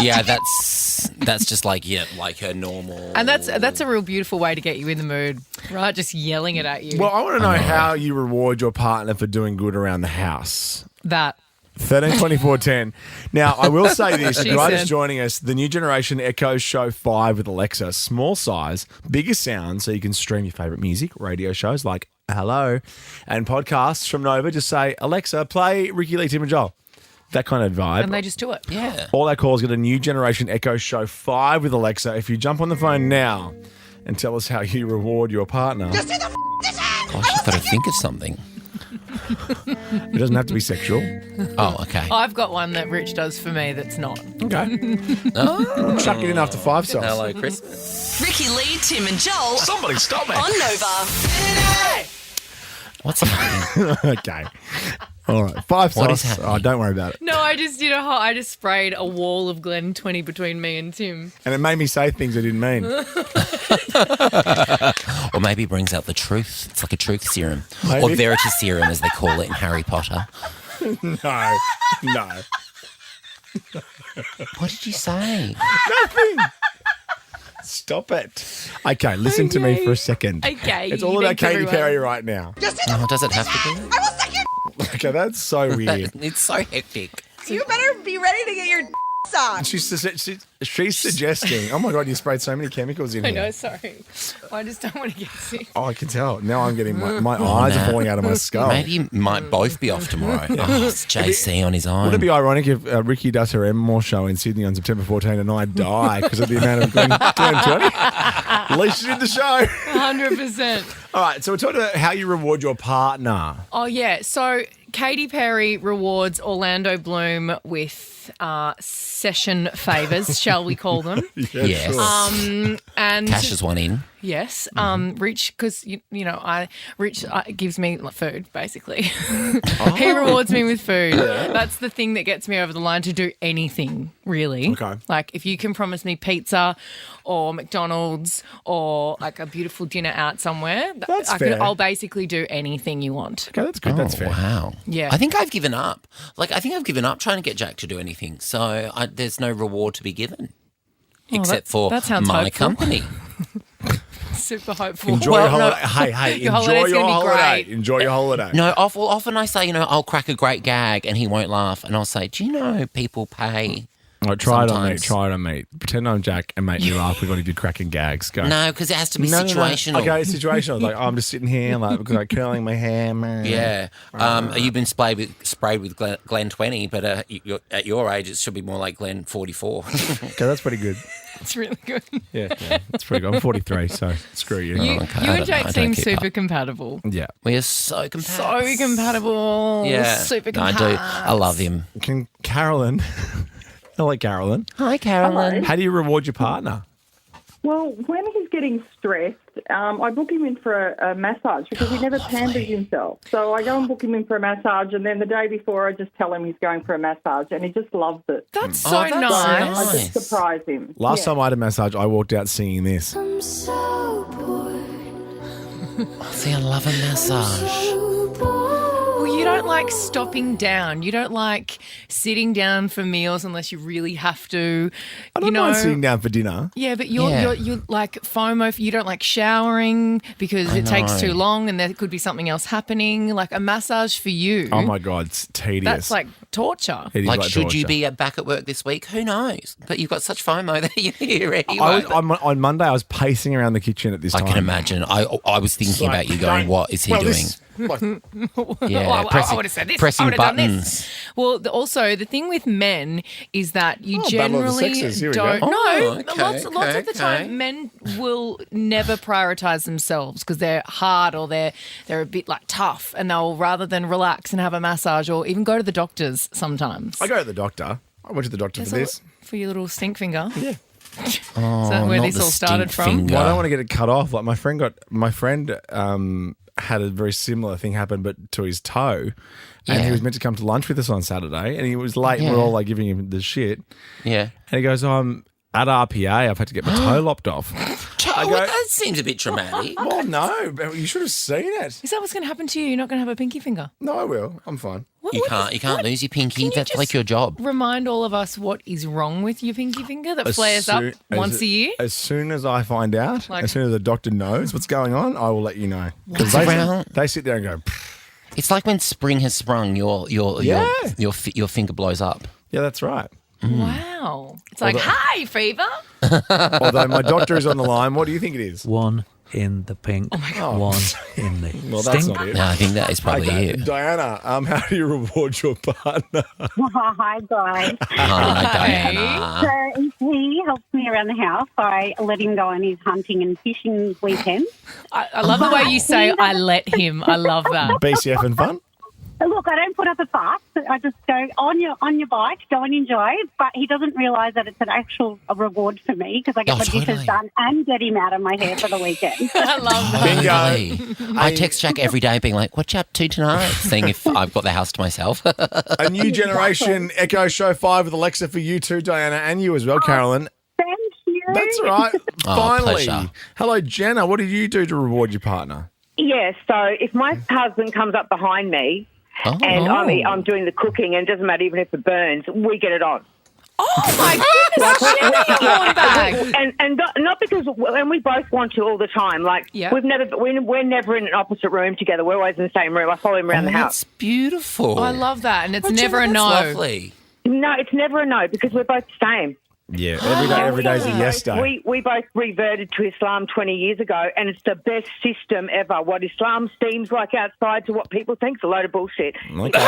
Yeah, that's just like her normal. And that's a real beautiful way to get you in the mood, right? Just yelling it at you. Well, I want to know how you reward your partner for doing good around the house. That. 13 24 10. Now, I will say this. If She you are said. just joining us, the new generation Echo Show 5 with Alexa. Small size, bigger sound, so you can stream your favourite music, radio shows like Hello, and podcasts from Nova. Just say, Alexa, play Ricky Lee, Tim and Joel. That kind of vibe. And they just do it. Yeah. All our calls get a new generation Echo Show 5 with Alexa. If you jump on the phone now and tell us how you reward your partner, Just do the dishes. Gosh, I've got to think of something. it doesn't have to be sexual. Oh, okay. I've got one that Rich does for me that's not. Okay. Oh. Chuck it in after 5 songs. Hello, Chris. Ricky Lee, Tim and Joel. Somebody stop me. On Nova. What's happening? Okay. All right. 5 What is songs. happening? Oh, don't worry about it. No, I just sprayed a wall of Glen 20 between me and Tim. And it made me say things I didn't mean. Or maybe it brings out the truth. It's like a truth serum. Maybe. Or verity serum, as they call it in Harry Potter. No. What did you say? Nothing. Stop it. Okay, listen to me for a second. Okay, It's you all about thanks, Katy everyone. Perry right now. Oh, does it have to be? I will suck your. Okay, that's so weird. It's so hectic. You better be ready to get your socked. She's suggesting. Oh my God, you sprayed so many chemicals in I here. know, sorry. I just don't want to get sick. Oh, I can tell. Now I'm getting my eyes are falling out of my skull. Maybe you might both be off tomorrow. Oh, it's JC on his own. Would it be ironic if Ricky does her Emmore show in Sydney on September 14 and I die because of the amount of Glen 20? At least she did the show. 100%. All right, so we're talking about how you reward your partner. Oh, yeah. So Katy Perry rewards Orlando Bloom with session favours, shall we call them? Yes. And Cash is one in. Yes. Rich, because, Rich gives me food, basically. He rewards me with food. That's the thing that gets me over the line to do anything, really. Okay. Like, if you can promise me pizza or McDonald's or, like, a beautiful dinner out somewhere, fair. I'll basically do anything you want. Okay, that's good. That's fair. Wow. Yeah. I think I've given up. I think I've given up trying to get Jack to do anything. So there's no reward to be given. Except for that sounds my hopeful. company. Super hopeful. Enjoy your holiday. Hey, Your enjoy holiday's your gonna be holiday. great. Enjoy your holiday. No, often I say, I'll crack a great gag and he won't laugh. And I'll say, do you know people pay All right, try it on me. sometimes? Try it on me. Pretend I'm Jack and make me laugh. We've got to do cracking gags. Go. No, because it has to be No. situational. Okay, situational. Like, I'm just sitting here, like curling my hair. Yeah. You've been sprayed with Glen 20, but at your age, it should be more like Glen 44. Okay, that's pretty good. It's really good. Yeah, that's pretty good. I'm 43, so screw you. You and Jake seem super compatible. Yeah. We are so compatible. So compatible. Yeah. Super No, I compatible. do. I love him. Can Carolyn... Hello, Carolyn. Hi, Carolyn. Hello. How do you reward your partner? Well, when he's getting stressed, I book him in for a massage because he never pampers himself. So I go and book him in for a massage, and then the day before I just tell him he's going for a massage, and he just loves it. That's so nice. I just surprise him. Last time I had a massage, I walked out singing this. See, I love a massage. Well, you don't like stopping down. You don't like sitting down for meals unless you really have to. I don't mind sitting down for dinner. Yeah, but you're like FOMO. You don't like showering because it takes too long and there could be something else happening. Like a massage for you. Oh, my God, it's tedious. That's like torture. It is Like, should you torture. be back at work this week? Who knows? But you've got such FOMO that you're here anyway. On Monday, I was pacing around the kitchen at this time. I can imagine. I was thinking about you going, what is he doing? Yeah, I pressing, would have said this. pressing I would have done buttons. this. Well, also the thing with men is that you Battle of the generally Sexes. Here we go. don't. Oh, No, okay, lots of the time, men will never prioritise themselves because they're hard or they're a bit like tough, and they'll rather than relax and have a massage or even go to the doctors sometimes. I go to the doctor. I went to the doctor for this. For your little stink finger. Yeah. Is that where not this the all started stink from? finger. Well, I don't want to get it cut off. Like my friend had a very similar thing happen, but to his toe. And he was meant to come to lunch with us on Saturday, and he was late, and we're all like giving him the shit. Yeah. And he goes, I'm at RPA. I've had to get my toe lopped off. That seems a bit traumatic. Well, no, but you should have seen it. Is that what's going to happen to you? You're not going to have a pinky finger? No, I will. I'm fine. You can't lose your pinky. That's like your job. Remind all of us what is wrong with your pinky finger that flares up once a year. As soon as I find out, as soon as the doctor knows what's going on, I will let you know. Because they sit there and go, pfft. It's like when spring has sprung, your finger blows up. Yeah, that's right. Wow. It's like, hi, fever. Although my doctor is on the line, what do you think it is? One in the pink, one in the Well, that's stink. not it. No, I think that is probably it. Diana, how do you reward your partner? Hi, guys. Hi, Diana. So he helps me around the house. I let him go on his hunting and fishing weekends. I love the way you say, I let him. I love that. BCF and fun? Look, I don't put up a fuss. I just go on your bike, go and enjoy. But he doesn't realise that it's an actual reward for me because I get my dishes done and get him out of my hair for the weekend. I love that. Bingo. I text Jack every day being like, what you up to tonight? Seeing if I've got the house to myself. A new generation Echo Show 5 with Alexa for you too, Diana, and you as well, Carolyn. Thank you. That's right. Oh, Finally. pleasure. Hello, Jenna. What do you do to reward your partner? Yeah, so if my husband comes up behind me and I'm doing the cooking, and it doesn't matter even if it burns, we get it on. Oh, my goodness, Jenna, you horn bag. And not because, and we both want to all the time. Like, we're never in an opposite room together. We're always in the same room. I follow him around the house. That's beautiful. I love that. And it's never a no. That's lovely. No, it's never a no because we're both the same. Yeah, every day's a yes day. We both reverted to Islam 20 years ago, and it's the best system ever. What Islam seems like outside to what people think is a load of bullshit. Okay.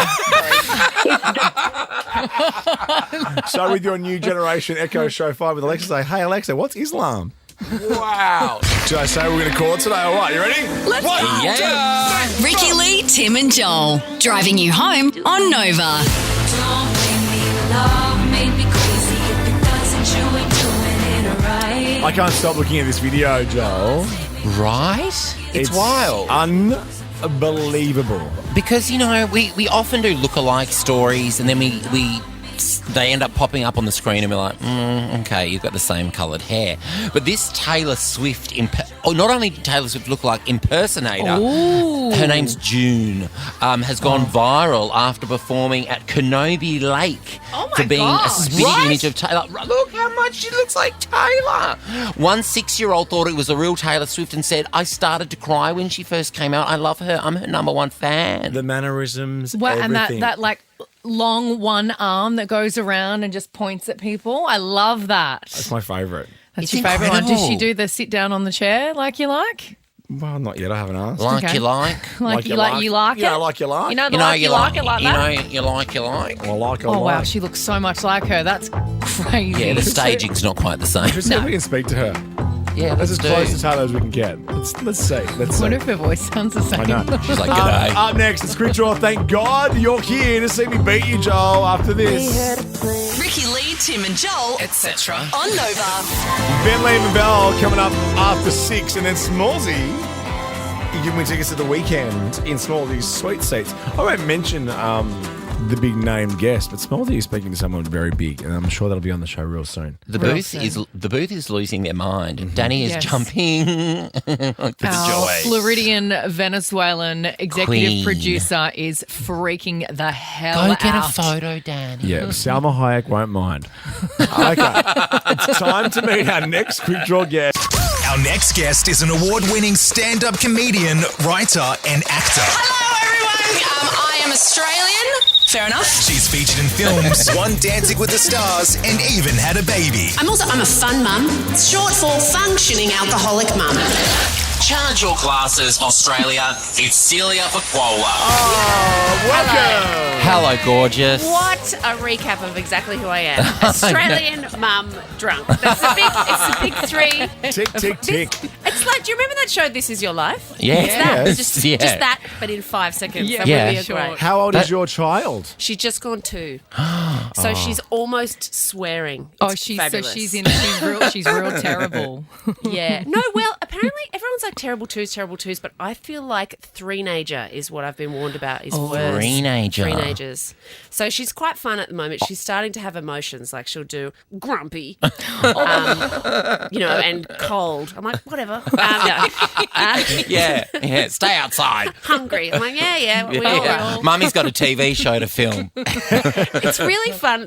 So with your new generation Echo Show 5 with Alexa, say, hey, Alexa, what's Islam? Wow. Should I say we're going to call it today? All right, you ready? Let's go. Ricky Lee, Tim and Joel. Driving you home on Nova. Don't make me love, make me crazy. If it doesn't, you ain't doing it right. I can't stop looking at this video, Joel. Right? It's wild. Unbelievable. Because, you know, we often do lookalike stories and then they end up popping up on the screen and we're like, okay, you've got the same coloured hair. But this Taylor Swift, not only did Taylor Swift look like impersonator, her name's June, has gone viral after performing at Kenobi Lake for being a spitting image of Taylor. Look how much she looks like Taylor. One 6-year-old thought it was a real Taylor Swift and said, I started to cry when she first came out. I love her. I'm her number one fan. The mannerisms, And everything. that like long one arm that goes around and just points at people. I love that. That's my favourite. That's your favourite one. Does she do the sit down on the chair like you like? Well, not yet. I haven't asked. Like you like. Like you like it? Yeah, like you like. You know, you like it like that? You like. Well, like I Oh, like. wow. She looks so much like her. That's crazy. Yeah, the staging's not quite the same. Just see if we can speak to her. Yeah, that's as do. close to Taylor as we can get. Let's see. I wonder if her voice sounds the same. I know. She's like, g'day. Up next, it's Quick Draw. Thank God you're here to see me beat you, Joel, after this. Ricky Lee, Tim and Joel, etc. on Nova. Ben, Liam and Bell coming up after 6, and then Smallsy. You give me tickets to the weekend in Smallsy's Sweet Seats. I won't mention the big name guest, but Smallsy is speaking to someone very big, and I'm sure that'll be on the show real soon. The booth is losing their mind. Danny is jumping for joy. Floridian Venezuelan executive Queen. producer is freaking the hell Go out. get a photo, Danny. Yeah, Salma Hayek won't mind. Okay, it's time to meet our next Quick Draw guest. Our next guest is an award-winning stand-up comedian, writer, and actor. Hello, everyone. I am Australian. Fair enough. She's featured in films, won Dancing with the Stars, and even had a baby. I'm a fun mum. It's short for functioning alcoholic mum. Charge your glasses, Australia. It's Celia Pacquola. Oh, welcome. Hello, gorgeous. What a recap of exactly who I am. Australian mum drunk. It's a big three. Tick, tick, tick. It's like, do you remember that show This Is Your Life? Yes. It's that. Yes. Just Yeah. that, but in 5 seconds. Yeah. That Yeah. would be great. How old is your child? She's just gone 2. So she's almost swearing. It's fabulous. she's real terrible. Yeah. No, well, apparently everyone's like terrible twos, but I feel like three-nager is what I've been warned about is worse. Three-nagers. So she's quite fun at the moment. She's starting to have emotions. Like she'll do grumpy, and cold. I'm like, whatever. Yeah. Stay outside. Hungry. I'm like, yeah. We all are. Mummy's got a TV show to film. It's really fun.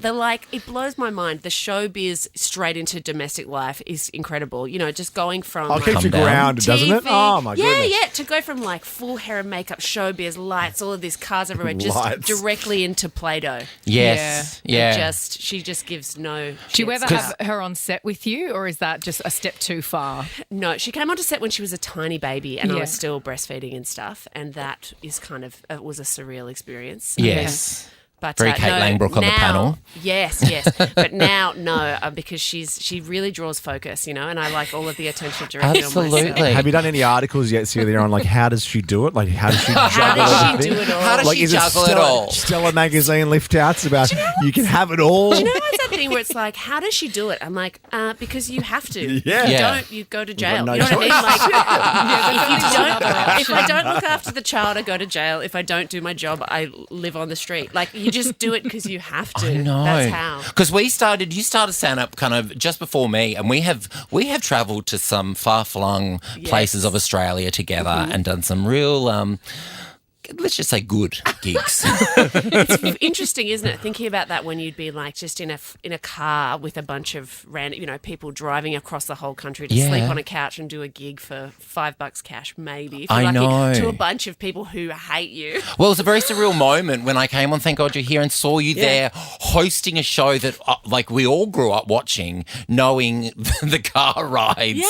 It blows my mind. The showbiz straight into domestic life is incredible. You know, just going from I'll keep you grounded, doesn't it? TV, Oh, my goodness. Yeah, to go from like full hair and makeup, showbiz, lights, all of this, cars everywhere, just Lights. directly into Play-Doh. Yes. Yeah. She just gives no Do you shits. ever have her on set with you, or is that just a step too far? No, she came onto set when she was a tiny baby and I Yeah. was still breastfeeding and stuff, and that is it was a surreal experience. Yes. But Very Kate Langbrook on the now- panel. Yes. But now, no, because she really draws focus, and I like all of the attention directly on myself. Absolutely. Have you done any articles yet, Celia, on like how does she do it? Like how does she juggle does she everything? do it all? How does Like, she is juggle it Stella, all? Stella magazine lift outs about you can have it all. Do you know what's that thing where it's like, how does she do it? I'm like, because you have to. Yeah. If you Yeah. don't, you go to jail. no You know what I mean? choice. Like, if I don't look after the child, I go to jail. If I don't do my job, I live on the street. Like, you just do it because you have to. I know. That's how. Because you started stand-up kind of just before me, and we have travelled to some far-flung places of Australia together and done some real, let's just say good gigs. It's interesting, isn't it? Thinking about that when you'd be like just in a car with a bunch of random, people driving across the whole country to Yeah. sleep on a couch and do a gig for $5 cash, maybe. If you're I lucky, know. to a bunch of people who hate you. Well, it was a very surreal moment when I came on Thank God You're Here and saw you there hosting a show that we all grew up watching, knowing the car rides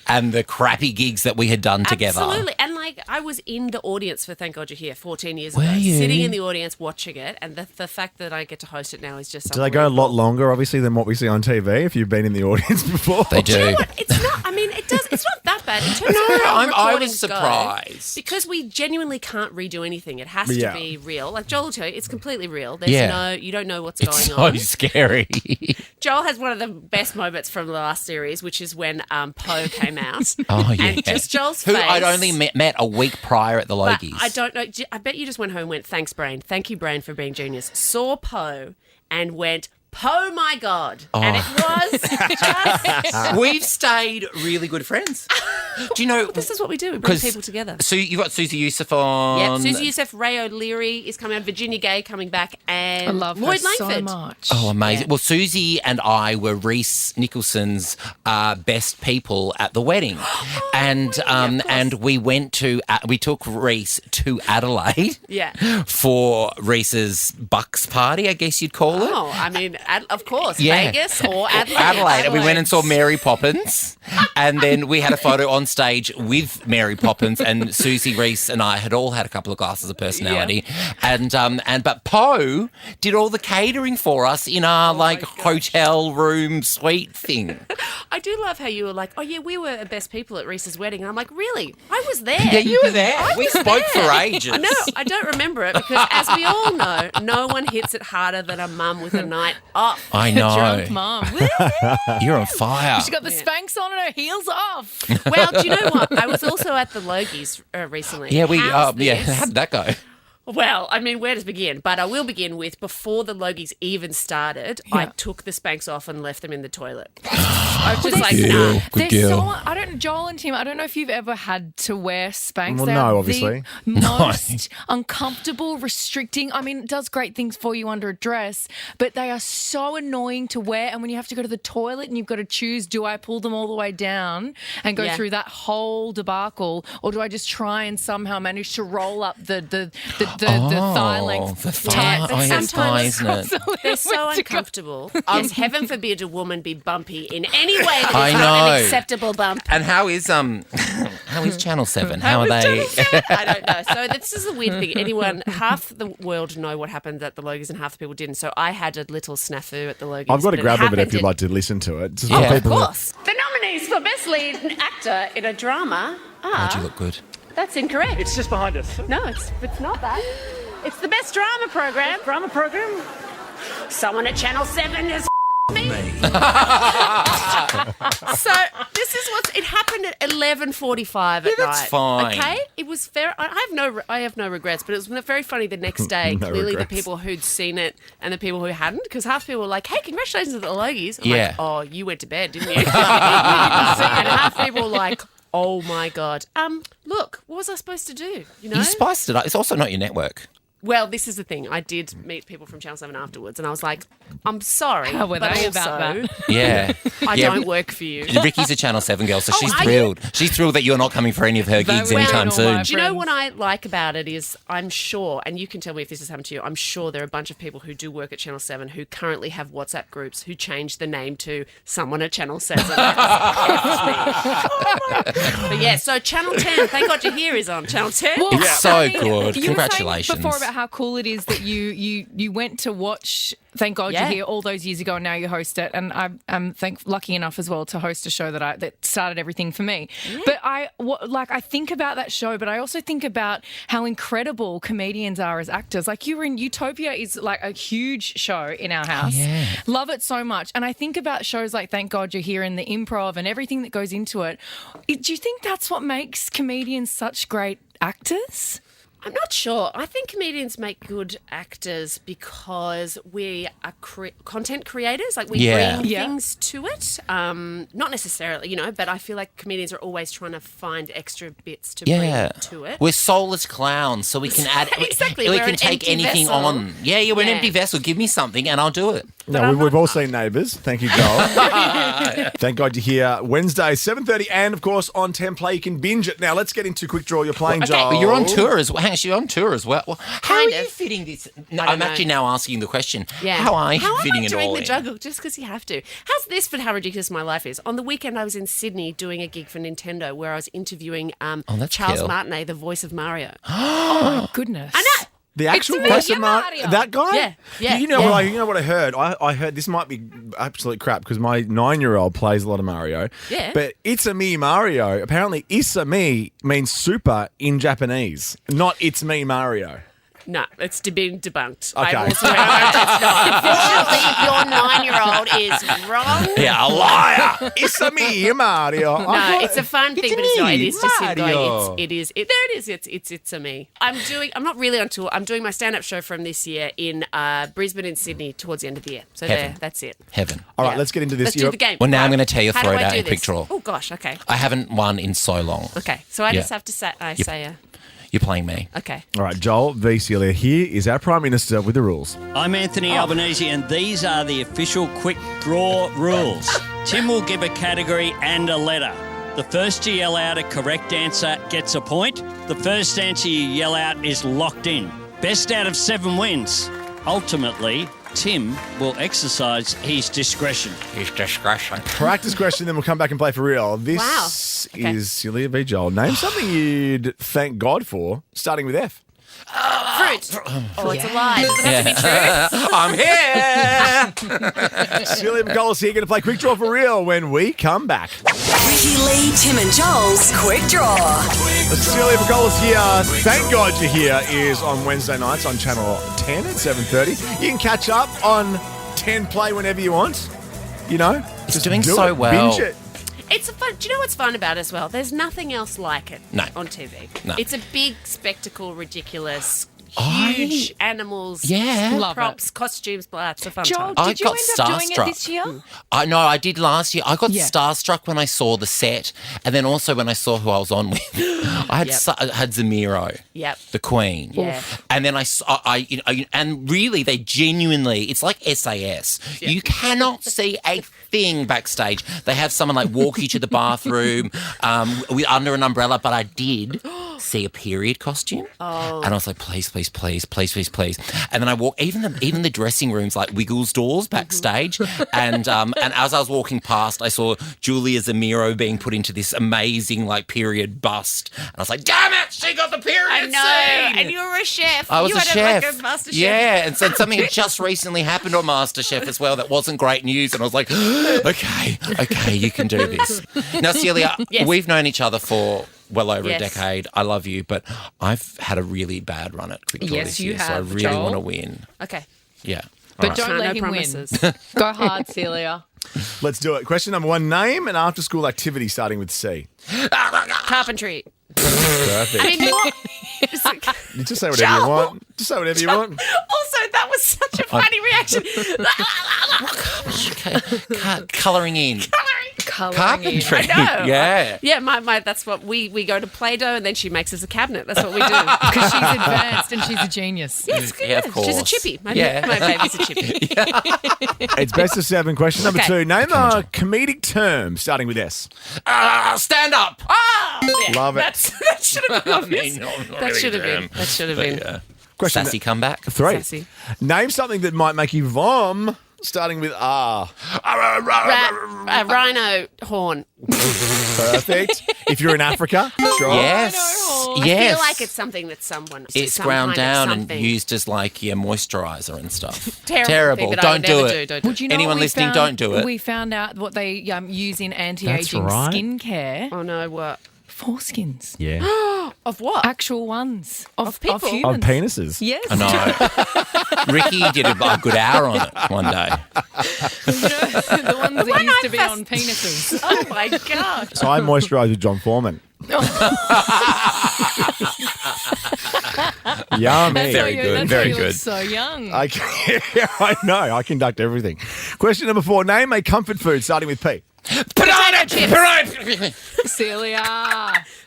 and the crappy gigs that we had done together. Absolutely. And I was in the audience for Thank God You're Here 14 years Were ago, you? sitting in the audience watching it, and the fact that I get to host it now is just Do they go a unbelievable. lot longer, obviously, than what we see on TV if you've been in the audience before? They do. It's not. I mean, it does. It's not that bad. In terms of how I was recordings surprised. go, because we genuinely can't redo anything. It has Yeah. to be real. Like Joel will tell you, it's completely real. There's you don't know what's It's going on. so scary. Joel has one of the best moments from the last series, which is when Poe came out. Oh, yeah. And just Joel's Who face. I'd only met a week prior at the But Logies. I don't know. I bet you just went home and went, thanks, Brain. Thank you, Brain, for being genius. Saw Poe and went, Poe, my God. And it was just... We've stayed really good friends. Do you know... This is what we do. We bring people together. So you've got Susie Youssef on. Yep, Susie Youssef, Ray O'Leary is coming on, Virginia Gay coming back, and I love Lloyd her so Langford. much. Oh, amazing. Well, Susie and I were Reese Nicholson's best people at the wedding. And we went to... we took Reese to Adelaide for Reese's Bucks party, I guess you'd call it. Oh, I mean, of course, Yeah. Vegas or Adelaide. Adelaide. And we went and saw Mary Poppins. And then we had a photo on stage with Mary Poppins, and Susie, Reese and I had all had a couple of glasses of personality. But Poe did all the catering for us in our hotel room suite thing. I do love how you were like, oh yeah, we were best people at Reese's wedding. And I'm like, really? I was there. Yeah, you were there. We spoke for ages. I know. I don't remember it because, as we all know, no one hits it harder than a mum with a night off. I know. Drunk mum. You're on fire. She's got the Spanx on and her heels off. Well, do you know what? I was also at the Logies recently. Yeah, How's this? how did that go? Well, I mean, where does it begin? But I will begin with before the Logies even started, I took the Spanx off and left them in the toilet. I was just like, nah. Good girl. Joel and Tim, I don't know if you've ever had to wear Spanx. Well, They're no, obviously. the most uncomfortable, restricting. I mean, it does great things for you under a dress, but they are so annoying to wear. And when you have to go to the toilet and you've got to choose, do I pull them all the way down and go through that whole debacle, or do I just try and somehow manage to roll up the thigh length? The thigh. But Oh, yeah, the thigh, sometimes isn't it? they're so uncomfortable. Yes, heaven forbid a woman be bumpy in any way that is I not know. an acceptable bump. And how is Channel 7? How are they? I don't know. So this is a weird thing. Half the world know what happened at the Logies and half the people didn't. So I had a little snafu at the Logies. I've got to but grab it a bit if happened you'd in- like to listen to it. Just Yeah. for Of people that- course. The nominees for Best Lead Actor in a Drama are... How'd you look good? That's incorrect. It's just behind us. No, it's not that. It's the Best Drama Program. Drama program? Someone at Channel 7 is me. So this is it happened at 11:45 at night. that's fine. Okay, it was fair. I have no regrets, but it was very funny the next day. No Clearly, regrets. the people who'd seen it and the people who hadn't, because half the people were like, "Hey, congratulations at the Logies." I'm Yeah. like, "Oh, you went to bed, didn't you?" And half the people were like, "Oh my god." Look, what was I supposed to do? You spiced it up. It's also not your network. Well, this is the thing. I did meet people from Channel 7 afterwards, and I was like, I'm sorry. How were but they also, about that? Yeah. I Yeah, don't work for you. Ricky's a Channel 7 girl, so she's are you? thrilled. She's thrilled that you're not coming for any of her gigs anytime soon. Do you know what I like about it is I'm sure, and you can tell me if this has happened to you, I'm sure there are a bunch of people who do work at Channel 7 who currently have WhatsApp groups who changed the name to someone at Channel 7. But yeah, so Channel 10, thank God you're here, is on Channel 10. Well, It's so I mean, good. You were saying Congratulations. before about how cool it is that you went to watch Thank God You're Here all those years ago, and now you host it. And I'm lucky enough as well to host a show that started everything for me. Yeah. But I think about that show, but I also think about how incredible comedians are as actors. Like you were in Utopia is like a huge show in our house. Oh, yeah. Love it so much. And I think about shows like Thank God You're Here and the improv and everything that goes into it. Do you think that's what makes comedians such great actors? I'm not sure. I think comedians make good actors because we are content creators. Like we bring things to it. Not necessarily, but I feel like comedians are always trying to find extra bits to bring to it. We're soulless clowns, so we can add. Exactly. We We're can an take empty anything vessel. on. Yeah, we're an empty vessel. Give me something and I'll do it. No, we've all seen Neighbours. Thank you, Joel. Thank God You're Here. Wednesday, 7:30, and of course on 10 Play you can binge it. Now let's get into Quick Draw. You're playing, Joel. But you're on tour as well. Hang on, you're on tour as well. How are Kind you of. fitting this? No, I'm actually now asking the question. Yeah. How are you fitting am I it doing all the in? juggle just because you have to? How's this for how ridiculous my life is? On the weekend, I was in Sydney doing a gig for Nintendo where I was interviewing that's Charles cool. Martinet, the voice of Mario. Oh, my goodness. I know. The actual It's me, voice of Mario. that guy? Yeah, yeah, You know yeah. what I heard? I heard this might be absolute crap because my 9-year-old plays a lot of Mario. Yeah. But it's a me Mario. Apparently, Issa me means super in Japanese, not it's me Mario. No, it's been debunked. Okay. I've also heard it's not. Unfortunately, your 9-year-old is wrong. Yeah, a liar. It's a me Mario. No, it's a fun thing, but it's not. It is just him Mario. going. There it is. It's a me. I'm not really on tour. I'm doing my stand-up show from this year in Brisbane and Sydney towards the end of the year. So Heaven. that's it. Heaven. All right, let's get into this. Let's do the game. Well, now I'm Right. going to tell you a How do I throwdown do in quick this? draw. Oh gosh. Okay. I haven't won in so long. Okay. So I Yeah. just have to say. You're playing me. Okay. All right, Joel v. Celia. Here is our Prime Minister with the rules. I'm Anthony Albanese, and these are the official quick draw rules. Tim will give a category and a letter. The first to yell out a correct answer gets a point. The first answer you yell out is locked in. Best out of 7 wins. Ultimately, Tim will exercise his discretion. Practice question, then we'll come back and play for real. This Wow. Okay. is Celia v. Joel. Name something you'd thank God for, starting with F. Fruit. Oh, it's a lie. Does it have to be true? I'm here. Celia Pacquola's here, going to play Quick Draw for real when we come back. Ricky Lee, Tim and Joel's Quick Draw. Celia Pacquola's here. Thank God You're Here is on Wednesday nights on Channel 10 at 7:30. You can catch up on 10 Play whenever you want. You know, It's just doing do so it. well. Binge it. It's a fun. Do you know what's fun about it as well? There's nothing else like it on TV. No. It's a big spectacle, ridiculous, I- huge animals, Yeah. cool Love props, costumes, blah. It's a fun Joel, time. I did you got end up doing it starstruck. this year? I know I did last year. I got Yeah. starstruck when I saw the set, and then also when I saw who I was on with. I had I had Zamiro, Yep. the Queen, Yeah. and then and really they genuinely. It's like SAS. You cannot see a thing backstage. They have someone like walk you to the bathroom under an umbrella, but I did see a period costume, and I was like, please, please, please, please, please, please. And then I walk even the dressing rooms like Wiggles doors backstage, and as I was walking past, I saw Julia Zamiro being put into this amazing like period bust, and I was like, damn it, she got the period I know, scene. and you were a chef. I was you a had chef. Like a master chef. Yeah, and so something had just recently happened on MasterChef as well that wasn't great news, and I was like, okay, you can do this. Now, Celia, Yes. we've known each other for well over Yes. a decade. I love you, but I've had a really bad run at Quick Draw Yes, this you year, so I have, really Joel. want to win. Okay. Yeah. But All don't right. let No him promises. win. Go hard, Celia. Let's do it. Question number 1. Name an after-school activity starting with C. Carpentry. Perfect. I mean, what? You just say whatever you want. Just say whatever you want. Also, that was such a funny reaction. Colouring in. Carpentry. I know. Yeah. Yeah, my that's what we go to Play-Doh and then she makes us a cabinet. That's what we do. Because she's advanced and she's a genius. Yes, Yeah, of course. She's a chippy. My Yeah. baby's a chippy. It's best of 7. Question number Okay. 2. Name a comedic term starting with S. Stand up. Yeah, Love it. that should have been obvious. not That really should have been. term. That should have But, been. yeah. Question Sassy comeback. 3. Sassy. Name something that might make you vom starting with R. Rhino horn. Perfect. If you're in Africa, sure. Yes. I Yes. feel like it's something that someone. It's some ground kind of down and something. used as like moisturiser and stuff. Terrible thing that I would Don't do never it. do. Would you know Anyone what we listening, found? don't do it. We found out what they use in anti-aging That's right. skincare. Oh no, what? Foreskins. Yeah. Of what? Actual ones. Of people? Of humans. penises. Yes. I know. Ricky did a good hour on it one day. The ones that used to be on penises. Oh my god. So I moisturise with John Foreman. Yummy. Very good. That's Very why you look good. so young. I know. I conduct everything. Question number 4. Name a comfort food starting with P. Potato chips. Celia.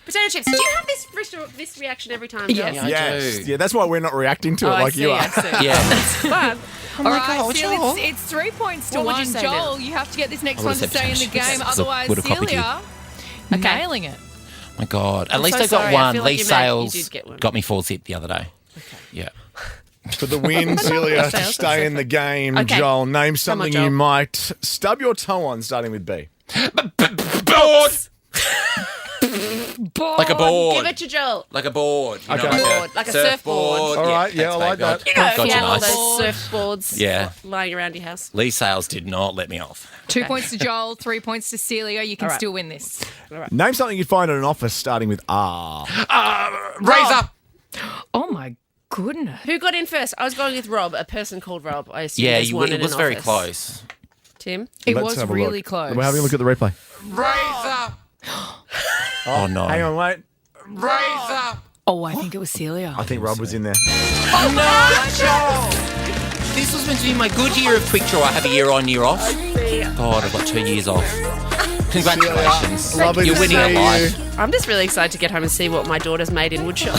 Potato chips. Do you have this reaction every time? Joel? Yes. I Yes. do. Yeah, that's why we're not reacting to it Oh, like you are. I see. Yeah. That's fun. All right, God, Celia, Joel. it's 3 points to What would 1. you say Joel, then? you have to get this next I one would've to said stay in the potato chips, game. 'cause I Otherwise, would've copied you. Celia, Okay. nailing it. My God. At I'm least so I got sorry. I one. feel like Lee you Sales did get one. got me 4-zip the other day. Yeah. For the win, Celia, to Sales, stay in the game, Okay. Joel, name something Joel. you might stub your toe on starting with B. Bored. Surfboard. Like a board. Give it to Joel. Like a board. You Okay. know, Like a surfboard. All right, yeah, I like that. You know, if Gotcha, you had all nice. those surfboards Yeah. lying around your house. Lee Sales did not let me off. 2 points to Joel, 3 points to Celia. You can still win this. Name something you'd find in an office starting with R. Razor. Oh, my goodness. Who got in first? I was going with Rob, a person called Rob. I assume Yeah, there's one in it was an very office. close. Tim? It Let's was have a really look. close. We're having a look at the replay. Razor. Oh, no. Hang on, wait. Razor. Oh, I think it was Celia. I think Rob was in there. Oh, no. This was meant to be my good year of Quick Draw. I have a year on, year off. God, I've got 2 years off. Congratulations. Lovely You're to winning see at life. I'm just really excited to get home and see what my daughter's made in woodshop.